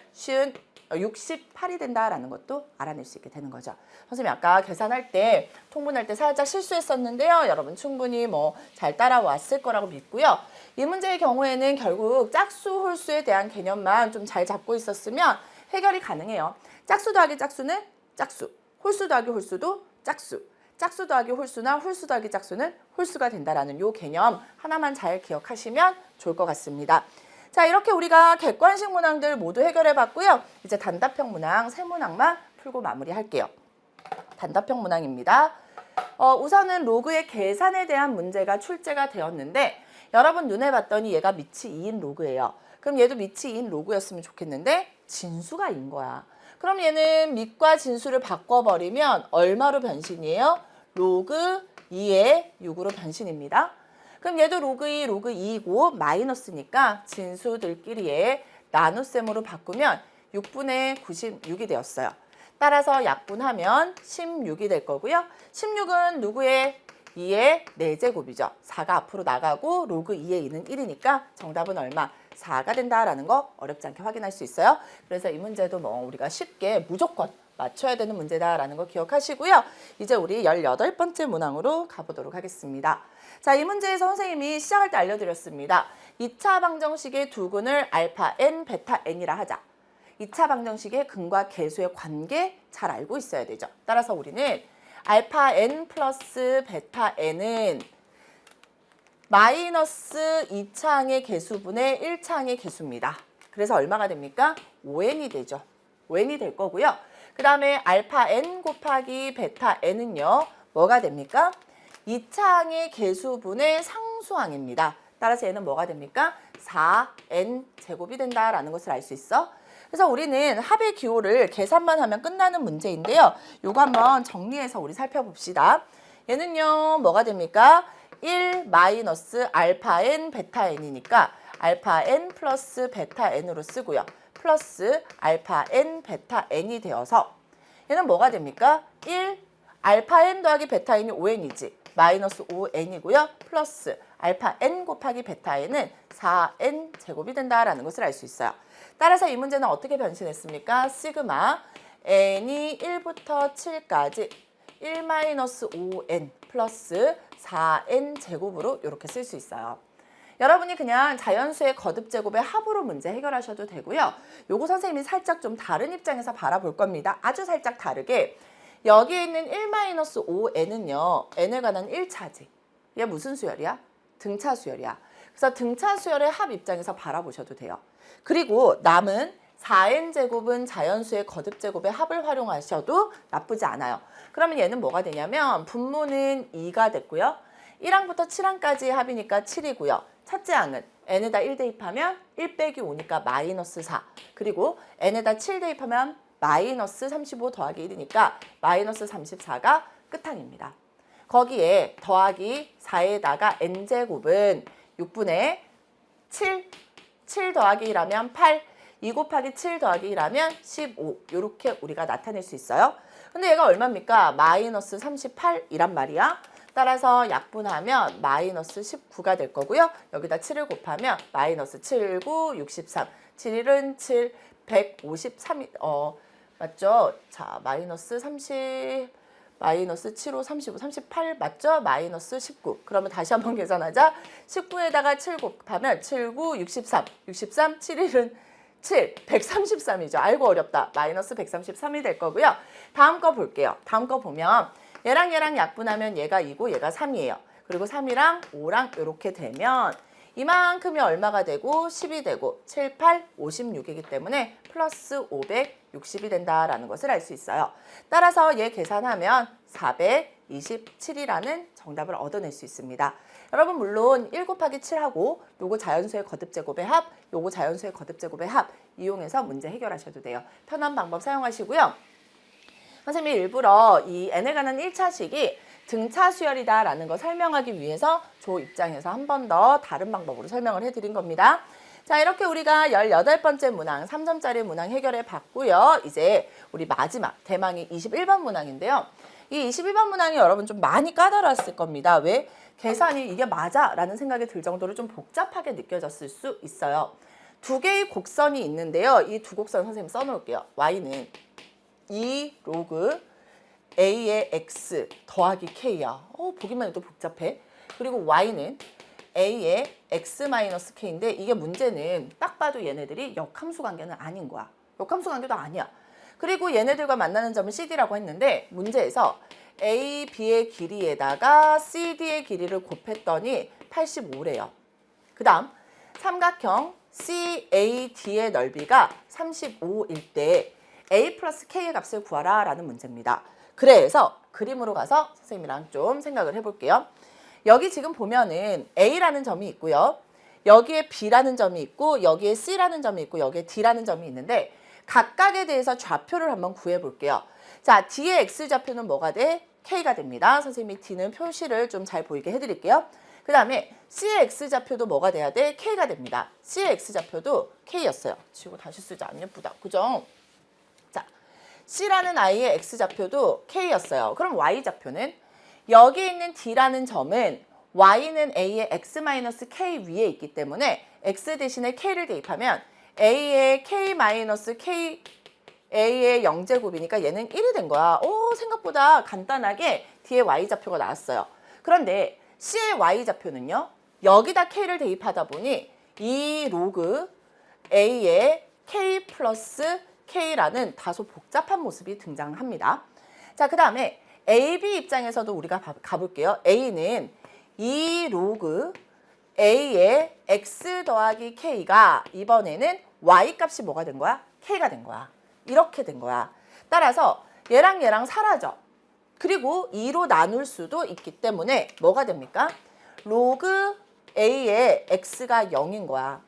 68이 된다라는 것도 알아낼 수 있게 되는 거죠. 선생님이 아까 계산할 때, 통분할 때 살짝 실수했었는데요. 여러분 충분히 뭐 잘 따라왔을 거라고 믿고요. 이 문제의 경우에는 결국 짝수, 홀수에 대한 개념만 좀 잘 잡고 있었으면 해결이 가능해요. 짝수 더하기 짝수는 짝수, 홀수 더하기 홀수도 짝수, 짝수 더하기 홀수나 홀수 더하기 짝수는 홀수가 된다라는 요 개념 하나만 잘 기억하시면 좋을 것 같습니다. 자, 이렇게 우리가 객관식 문항들 모두 해결해 봤고요. 이제 단답형 문항, 세 문항만 풀고 마무리할게요. 단답형 문항입니다. 우선은 로그의 계산에 대한 문제가 출제가 되었는데 여러분 눈에 봤더니 얘가 밑이 2인 로그예요. 그럼 얘도 밑이 2인 로그였으면 좋겠는데 진수가 2인 거야. 그럼 얘는 밑과 진수를 바꿔버리면 얼마로 변신이에요? 로그 2의 6으로 변신입니다. 그럼 얘도 로그 2, 로그 2이고 마이너스니까 진수들끼리의 나눗셈으로 바꾸면 6분의 96이 되었어요. 따라서 약분하면 16이 될 거고요. 16은 누구의 2의 4제곱이죠. 4가 앞으로 나가고 로그 2의 2는 1이니까 정답은 얼마? 4가 된다라는 거 어렵지 않게 확인할 수 있어요. 그래서 이 문제도 뭐 우리가 쉽게 무조건 맞춰야 되는 문제다라는 거 기억하시고요. 이제 우리 18번째 문항으로 가보도록 하겠습니다. 자, 이 문제에서 선생님이 시작할 때 알려드렸습니다. 2차 방정식의 두근을 알파 n, 베타 n이라 하자. 2차 방정식의 근과 계수의 관계 잘 알고 있어야 되죠. 따라서 우리는 알파 n 플러스 베타 n은 마이너스 2차항의 개수분의 1차항의 개수입니다. 그래서 얼마가 됩니까? 5n이 되죠. 5n이 될 거고요. 그 다음에 알파 n 곱하기 베타 n은요. 뭐가 됩니까? 2차항의 개수분의 상수항입니다. 따라서 얘는 뭐가 됩니까? 4n 제곱이 된다라는 것을 알 수 있어. 그래서 우리는 합의 기호를 계산만 하면 끝나는 문제인데요. 요거 한번 정리해서 우리 살펴봅시다. 얘는요. 뭐가 됩니까? 1 마이너스 알파 n 베타 n이니까 알파 n 플러스 베타 n으로 쓰고요. 플러스 알파 n 베타 n이 되어서 얘는 뭐가 됩니까? 1 알파 n 더하기 베타 n이 5n이지. 마이너스 5n이고요. 플러스 알파 n 곱하기 베타 n은 4n 제곱이 된다라는 것을 알 수 있어요. 따라서 이 문제는 어떻게 변신했습니까? 시그마 n이 1부터 7까지 1 마이너스 5n 플러스 4n 제곱으로 이렇게 쓸 수 있어요. 여러분이 그냥 자연수의 거듭 제곱의 합으로 문제 해결하셔도 되고요. 요거 선생님이 살짝 좀 다른 입장에서 바라볼 겁니다. 아주 살짝 다르게 여기에 있는 1-5n은요. n에 관한 1차지. 얘 무슨 수열이야? 등차 수열이야. 그래서 등차 수열의 합 입장에서 바라보셔도 돼요. 그리고 남은 4n제곱은 자연수의 거듭제곱의 합을 활용하셔도 나쁘지 않아요. 그러면 얘는 뭐가 되냐면 분모는 2가 됐고요. 1항부터 7항까지의 합이니까 7이고요. 첫째 항은 n에다 1 대입하면 1 빼기 5니까 마이너스 4. 그리고 n에다 7 대입하면 마이너스 35 더하기 1이니까 마이너스 34가 끝항입니다. 거기에 더하기 4에다가 n제곱은 6분의 7 더하기 1하면 8, 2 곱하기 7 더하기 1하면 15 이렇게 우리가 나타낼 수 있어요. 근데 얘가 얼마입니까? 마이너스 38이란 말이야. 따라서 약분하면 마이너스 19가 될 거고요. 여기다 7을 곱하면 마이너스 7, 9, 63, 7, 1은 7, 153, 맞죠? 자, 마이너스 30, 마이너스 7, 5, 35, 38 맞죠? 마이너스 19. 그러면 다시 한번 계산하자. 19에다가 7 곱하면 7, 9, 63, 63, 7, 1은 7, 133이죠. 알고 어렵다. 마이너스 133이 될 거고요. 다음 거 볼게요. 다음 거 보면 얘랑 약분하면 얘가 2고 얘가 3이에요. 그리고 3이랑 5랑 이렇게 되면 이만큼이 얼마가 되고 10이 되고 7, 8, 56이기 때문에 플러스 560이 된다라는 것을 알 수 있어요. 따라서 얘 계산하면 427이라는 정답을 얻어낼 수 있습니다. 여러분 물론 1 곱하기 7하고 요거 자연수의 거듭제곱의 합, 요거 자연수의 거듭제곱의 합 이용해서 문제 해결하셔도 돼요. 편한 방법 사용하시고요. 선생님이 일부러 이 n에 관한 1차식이 등차 수열이다라는 거 설명하기 위해서 조 입장에서 한 번 더 다른 방법으로 설명을 해드린 겁니다. 자, 이렇게 우리가 18번째 문항, 3점짜리 문항 해결해 봤고요. 이제 우리 마지막 대망의 21번 문항인데요. 이 21번 문항이 여러분 좀 많이 까다로웠을 겁니다. 왜? 계산이 이게 맞아? 라는 생각이 들 정도로 좀 복잡하게 느껴졌을 수 있어요. 두 개의 곡선이 있는데요. 이 두 곡선 선생님 써놓을게요. y는 2 로그 a의 x 더하기 k야. 보기만 해도 복잡해. 그리고 y는 a의 x-k인데 이게 문제는 딱 봐도 얘네들이 역함수 관계는 아닌 거야. 역함수 관계도 아니야. 그리고 얘네들과 만나는 점은 CD라고 했는데 문제에서 A, B의 길이에다가 CD의 길이를 곱했더니 85래요. 그 다음 삼각형 CAD의 넓이가 35일 때 A 플러스 K의 값을 구하라 라는 문제입니다. 그래서 그림으로 가서 선생님이랑 좀 생각을 해볼게요. 여기 지금 보면은 A라는 점이 있고요. 여기에 B라는 점이 있고 여기에 C라는 점이 있고 여기에 D라는 점이 있는데 각각에 대해서 좌표를 한번 구해볼게요. 자, D의 X좌표는 뭐가 돼? K가 됩니다. 선생님이 D는 표시를 좀 잘 보이게 해드릴게요. 그 다음에 C의 X좌표도 뭐가 돼야 돼? K가 됩니다. C의 X좌표도 K였어요. 지우고 다시 쓰자. 안 예쁘다. 그죠? 자, C라는 아이의 X좌표도 K였어요. 그럼 Y좌표는? 여기 있는 D라는 점은 Y는 A의 X-K 위에 있기 때문에 X 대신에 K를 대입하면 A의 K-K A의 0제곱이니까 얘는 1이 된 거야. 생각보다 간단하게 D의 Y좌표가 나왔어요. 그런데 C의 Y좌표는요. 여기다 K를 대입하다 보니 이 로그 A의 K 플러스 K라는 다소 복잡한 모습이 등장합니다. 자, 그 다음에 AB 입장에서도 우리가 가볼게요. A는 이 로그 A의 X 더하기 K가 이번에는 Y 값이 뭐가 된 거야? K가 된 거야. 이렇게 된 거야. 따라서 얘랑 얘랑 사라져. 그리고 2로 나눌 수도 있기 때문에 뭐가 됩니까? 로그 A의 X가 0인 거야.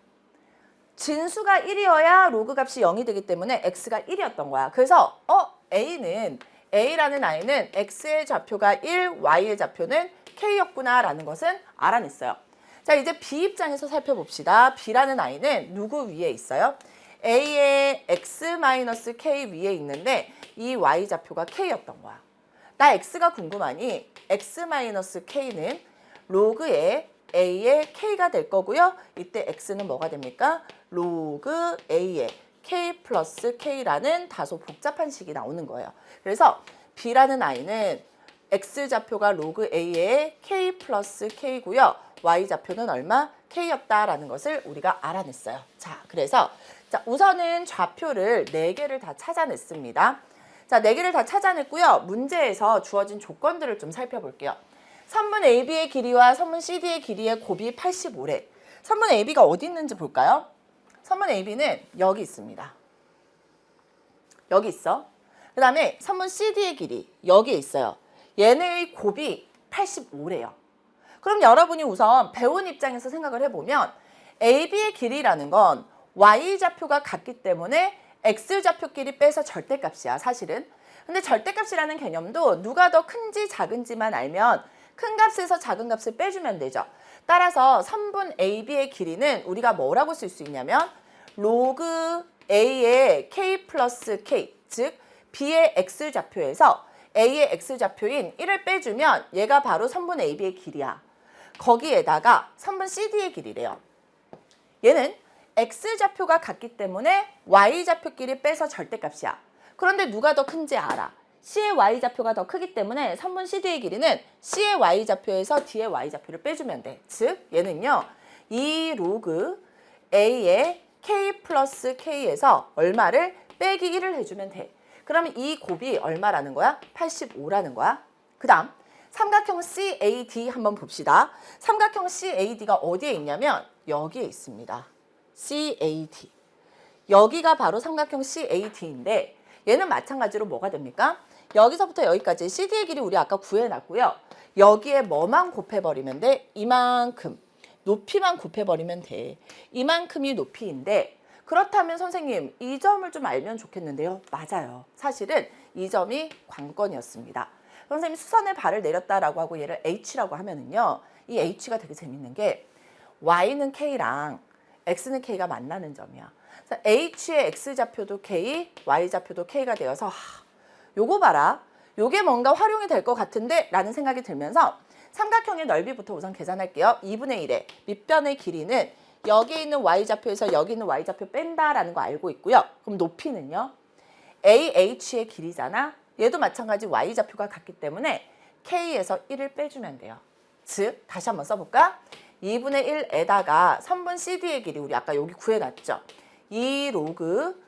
진수가 1이어야 로그 값이 0이 되기 때문에 X가 1이었던 거야. 그래서 A라는 아이는 X의 좌표가 1, Y의 좌표는 K였구나 라는 것은 알아냈어요. 자, 이제 B 입장에서 살펴봅시다. B라는 아이는 누구 위에 있어요? A의 X-K 위에 있는데 이 Y좌표가 K였던 거야. 나 X가 궁금하니 X-K는 로그의 A의 K가 될 거고요. 이때 X는 뭐가 됩니까? 로그 A의 K 플러스 K라는 다소 복잡한 식이 나오는 거예요. 그래서 B라는 아이는 X좌표가 로그 A의 K 플러스 K고요. Y좌표는 얼마? K였다라는 것을 우리가 알아냈어요. 자, 그래서 우선은 좌표를 4개를 다 찾아냈습니다. 자, 4개를 다 찾아냈고요. 문제에서 주어진 조건들을 좀 살펴볼게요. 선분 AB의 길이와 선분 CD의 길이의 곱이 85래. 선분 AB가 어디 있는지 볼까요? 선분 AB는 여기 있습니다. 여기 있어. 그 다음에 선분 CD의 길이 여기에 있어요. 얘네의 곱이 85래요. 그럼 여러분이 우선 배운 입장에서 생각을 해보면 AB의 길이라는 건 Y좌표가 같기 때문에 X좌표끼리 빼서 절대값이야, 사실은. 근데 절대값이라는 개념도 누가 더 큰지 작은지만 알면 큰 값에서 작은 값을 빼주면 되죠. 따라서 선분 AB의 길이는 우리가 뭐라고 쓸 수 있냐면 로그 A의 K 플러스 K, 즉 B의 X좌표에서 A의 X좌표인 1을 빼주면 얘가 바로 선분 AB의 길이야. 거기에다가 선분 CD의 길이래요. 얘는 X좌표가 같기 때문에 Y좌표끼리 빼서 절대값이야. 그런데 누가 더 큰지 알아. C의 Y좌표가 더 크기 때문에 선분 CD의 길이는 C의 Y좌표에서 D의 Y좌표를 빼주면 돼. 즉 얘는요. 이 로그 A의 K 플러스 K에서 얼마를 빼기 1을 해주면 돼. 그러면 이 곱이 얼마라는 거야? 85라는 거야. 그 다음 삼각형 CAD 한번 봅시다. 삼각형 CAD가 어디에 있냐면 여기에 있습니다. CAD. 여기가 바로 삼각형 CAD인데 얘는 마찬가지로 뭐가 됩니까? 여기서부터 여기까지 CD의 길이 우리 아까 구해놨고요. 여기에 뭐만 곱해버리면 돼? 이만큼. 높이만 곱해버리면 돼. 이만큼이 높이인데 그렇다면 선생님 이 점을 좀 알면 좋겠는데요. 맞아요. 사실은 이 점이 관건이었습니다. 선생님이 수선의 발을 내렸다라고 하고 얘를 H라고 하면은요. 이 H가 되게 재밌는 게 Y는 K랑 X는 K가 만나는 점이야. 그래서 H의 X좌표도 K, Y좌표도 K가 되어서 요거 봐라. 요게 뭔가 활용이 될 것 같은데 라는 생각이 들면서 삼각형의 넓이부터 우선 계산할게요. 2분의 1의 밑변의 길이는 여기 있는 Y좌표에서 여기 있는 Y좌표 뺀다라는 거 알고 있고요. 그럼 높이는요. AH의 길이잖아. 얘도 마찬가지 Y좌표가 같기 때문에 K에서 1을 빼주면 돼요. 즉 다시 한번 써볼까? 2분의 1에다가 선분 CD의 길이 우리 아까 여기 구해놨죠. 2 로그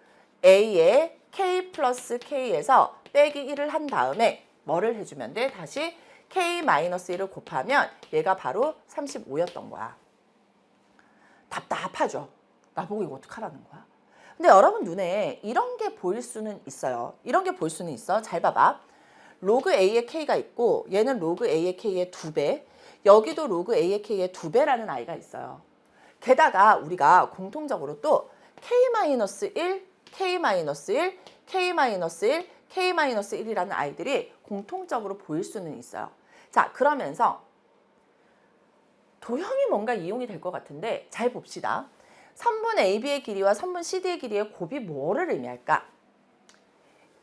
A의 K 플러스 K에서 빼기 1을 한 다음에 뭐를 해주면 돼? 다시 K-1을 곱하면 얘가 바로 35였던 거야. 답답하죠? 나보고 이거 어떡하라는 거야? 근데 여러분 눈에 이런 게 보일 수는 있어요. 이런 게 보일 수는 있어. 잘 봐봐. 로그 A의 K가 있고 얘는 로그 A의 K의 2배, 여기도 로그 A의 K의 2배라는 아이가 있어요. 게다가 우리가 공통적으로 또 K-1, K-1, K-1, K-1이라는 아이들이 공통적으로 보일 수는 있어요. 자, 그러면서 도형이 뭔가 이용이 될 것 같은데 잘 봅시다. 선분 AB의 길이와 선분 CD의 길이의 곱이 뭐를 의미할까?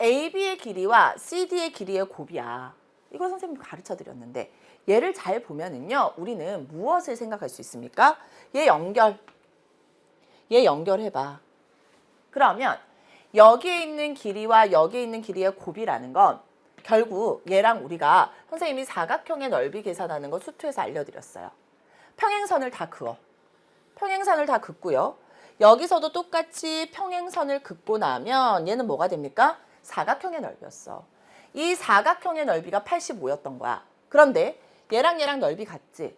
AB의 길이와 CD의 길이의 곱이야. 이거 선생님이 가르쳐 드렸는데 얘를 잘 보면은요. 우리는 무엇을 생각할 수 있습니까? 얘 연결해봐. 그러면 여기에 있는 길이와 여기에 있는 길이의 곱이라는 건 결국 얘랑 우리가 선생님이 사각형의 넓이 계산하는 거 수투에서 알려드렸어요. 평행선을 다 그어. 평행선을 다 긋고요. 여기서도 똑같이 평행선을 긋고 나면 얘는 뭐가 됩니까? 사각형의 넓이였어. 이 사각형의 넓이가 85였던 거야. 그런데 얘랑 넓이 같지?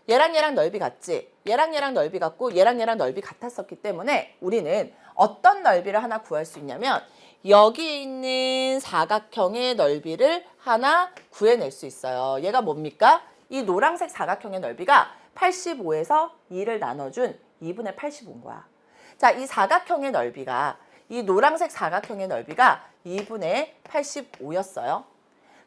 얘랑 넓이 같지? 얘랑 넓이 같고 얘랑 넓이 같았었기 때문에 우리는 어떤 넓이를 하나 구할 수 있냐면 여기 있는 사각형의 넓이를 하나 구해낼 수 있어요. 얘가 뭡니까? 이 노란색 사각형의 넓이가 85에서 2를 나눠준 2분의 85인 거야. 자, 이 사각형의 넓이가 이 노란색 사각형의 넓이가 2분의 85였어요.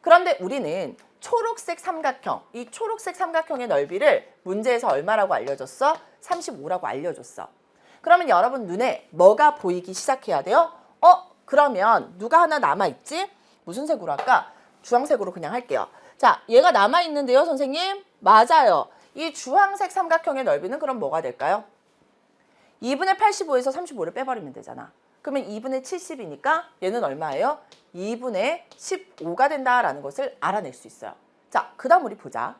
그런데 우리는 초록색 삼각형, 이 초록색 삼각형의 넓이를 문제에서 얼마라고 알려줬어? 35라고 알려줬어. 그러면 여러분 눈에 뭐가 보이기 시작해야 돼요? 그러면 누가 하나 남아있지? 무슨 색으로 할까? 주황색으로 그냥 할게요. 자, 얘가 남아있는데요, 선생님? 맞아요. 이 주황색 삼각형의 넓이는 그럼 뭐가 될까요? 2분의 85에서 35를 빼버리면 되잖아. 그러면 2분의 70이니까 얘는 얼마예요? 2분의 15가 된다라는 것을 알아낼 수 있어요. 자, 그 다음 우리 보자.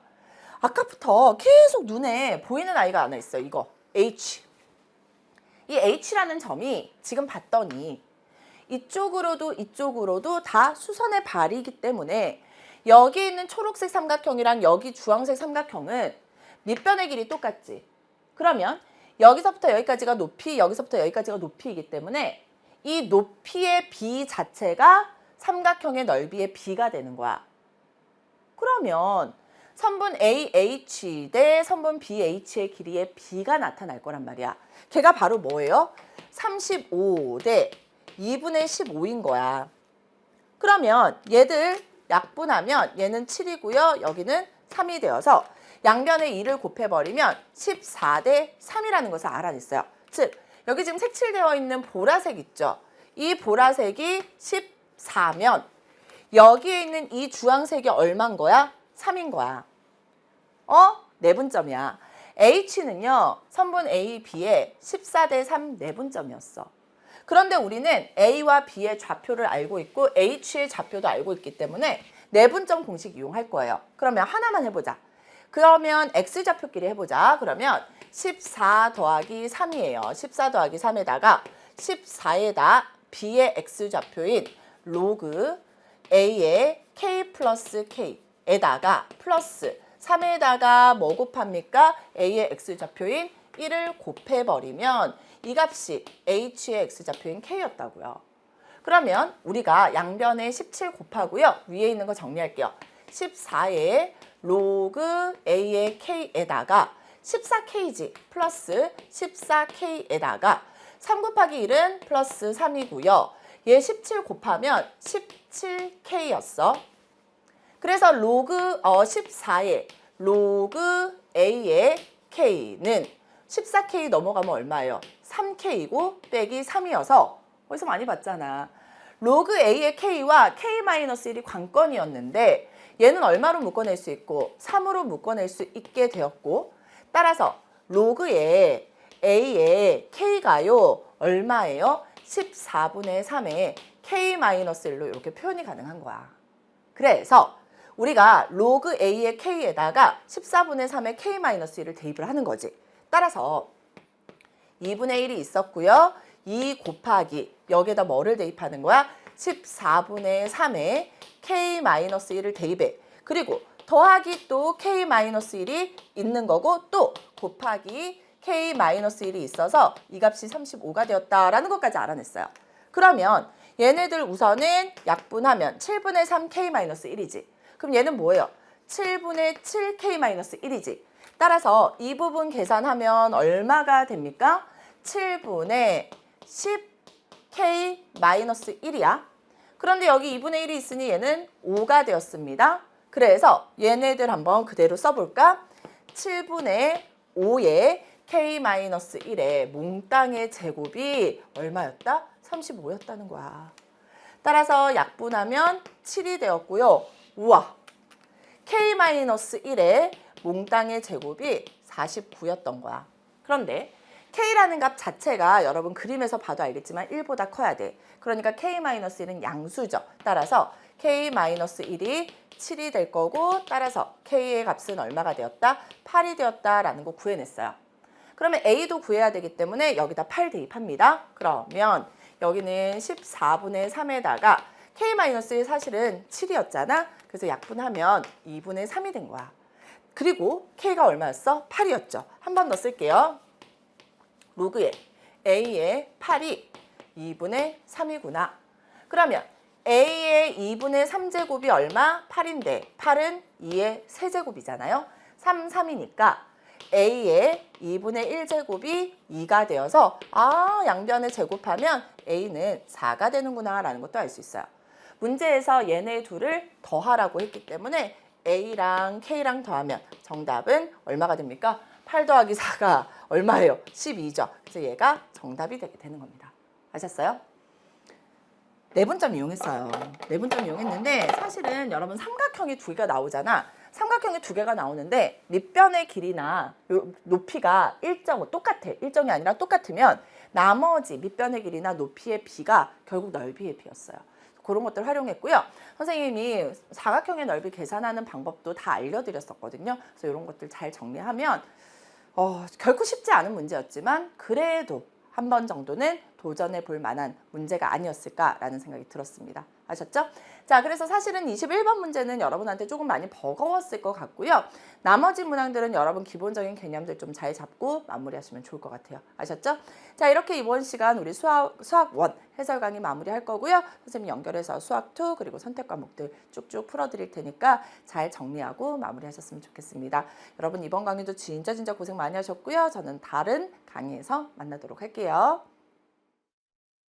아까부터 계속 눈에 보이는 아이가 하나 있어요. 이거 H. 이 H라는 점이 지금 봤더니 이쪽으로도 이쪽으로도 다 수선의 발이기 때문에 여기 있는 초록색 삼각형이랑 여기 주황색 삼각형은 밑변의 길이 똑같지. 그러면 여기서부터 여기까지가 높이, 여기서부터 여기까지가 높이이기 때문에 이 높이의 b 자체가 삼각형의 넓이의 b가 되는 거야. 그러면 선분 AH 대 선분 BH의 길이의 b가 나타날 거란 말이야. 걔가 바로 뭐예요? 35 대 2분의 15인 거야. 그러면 얘들 약분하면 얘는 7이고요. 여기는 3이 되어서 양변에 2를 곱해버리면 14 대 3이라는 것을 알아냈어요. 즉 여기 지금 색칠되어 있는 보라색 있죠. 이 보라색이 14면 여기에 있는 이 주황색이 얼마인 거야? 3인 거야. 내분점이야. H는요. 선분 A, B의 14 대 3 내분점이었어. 그런데 우리는 A와 B의 좌표를 알고 있고 H의 좌표도 알고 있기 때문에 내분점 공식 이용할 거예요. 그러면 하나만 해보자. 그러면 X좌표끼리 해보자. 그러면 14 더하기 3이에요. 14 더하기 3에다가 14에다 B의 X좌표인 로그 A의 K 플러스 K에다가 플러스 3에다가 뭐 곱합니까? A의 X좌표인 1을 곱해버리면 이 값이 H의 X좌표인 K였다고요. 그러면 우리가 양변에 17 곱하고요. 위에 있는 거 정리할게요. 14에 로그 A의 K에다가 14K지 플러스 14K에다가 3 곱하기 1은 플러스 3이고요. 얘 17 곱하면 7K였어. 그래서 로그 14의 로그 A의 K는 14K 넘어가면 얼마예요? 3K이고 빼기 3이어서 어디서 많이 봤잖아. 로그 A의 K와 K-1이 관건이었는데 얘는 얼마로 묶어낼 수 있고 3으로 묶어낼 수 있게 되었고 따라서 로그의 A의 K가요 얼마예요? 14분의 3의 K-1로 이렇게 표현이 가능한 거야. 그래서 우리가 로그 A의 K에다가 14분의 3의 K-1을 대입을 하는 거지. 따라서 2분의 1이 있었고요. 2 곱하기 여기에다 뭐를 대입하는 거야? 14분의 3의 K-1을 대입해. 그리고 더하기 또 K-1이 있는 거고 또 곱하기 K-1이 있어서 이 값이 35가 되었다라는 것까지 알아냈어요. 그러면 얘네들 우선은 약분하면 7분의 3 K-1이지. 그럼 얘는 뭐예요? 7분의 7 K-1이지. 따라서 이 부분 계산하면 얼마가 됩니까? 7분의 10 K-1이야. 그런데 여기 2분의 1이 있으니 얘는 5가 되었습니다. 그래서 얘네들 한번 그대로 써볼까? 7분의 5의 K-1의 몽땅의 제곱이 얼마였다? 35였다는 거야. 따라서 약분하면 7이 되었고요. 우와! K-1의 몽땅의 제곱이 49였던 거야. 그런데 K라는 값 자체가 여러분 그림에서 봐도 알겠지만 1보다 커야 돼. 그러니까 K-1은 양수죠. 따라서 K-1이 7이 될 거고 따라서 K의 값은 얼마가 되었다? 8이 되었다라는 거 구해냈어요. 그러면 A도 구해야 되기 때문에 여기다 8 대입합니다. 그러면 여기는 14분의 3에다가 K-1이 사실은 7이었잖아. 그래서 약분하면 2분의 3이 된 거야. 그리고 K가 얼마였어? 8이었죠. 한 번 더 쓸게요. 로그의 A의 8이 2분의 3이구나. 그러면 A의 2분의 3제곱이 얼마? 8인데 8은 2의 세제곱이잖아요. 3, 3이니까 A의 2분의 1제곱이 2가 되어서 양변을 제곱하면 A는 4가 되는구나 라는 것도 알 수 있어요. 문제에서 얘네 둘을 더하라고 했기 때문에 A랑 K랑 더하면 정답은 얼마가 됩니까? 8 더하기 4가 얼마예요? 12죠. 그래서 얘가 정답이 되게 되는 겁니다. 아셨어요? 내분점 이용했어요. 내분점 이용했는데 사실은 여러분 삼각형이 두 개가 나오잖아. 삼각형이 두 개가 나오는데 밑변의 길이나 높이가 똑같아. 일정이 아니라 똑같으면 나머지 밑변의 길이나 높이의 비가 결국 넓이의 비였어요. 그런 것들 활용했고요. 선생님이 사각형의 넓이 계산하는 방법도 다 알려드렸었거든요. 그래서 이런 것들 잘 정리하면 결코 쉽지 않은 문제였지만 그래도 한 번 정도는 도전해 볼 만한 문제가 아니었을까라는 생각이 들었습니다. 아셨죠? 자, 그래서 사실은 21번 문제는 여러분한테 조금 많이 버거웠을 것 같고요. 나머지 문항들은 여러분 기본적인 개념들 좀 잘 잡고 마무리하시면 좋을 것 같아요. 아셨죠? 자, 이렇게 이번 시간 우리 수학 1 해설 강의 마무리할 거고요. 선생님 연결해서 수학 2 그리고 선택 과목들 쭉쭉 풀어드릴 테니까 잘 정리하고 마무리하셨으면 좋겠습니다. 여러분 이번 강의도 진짜 고생 많이 하셨고요. 저는 다른 강의에서 만나도록 할게요.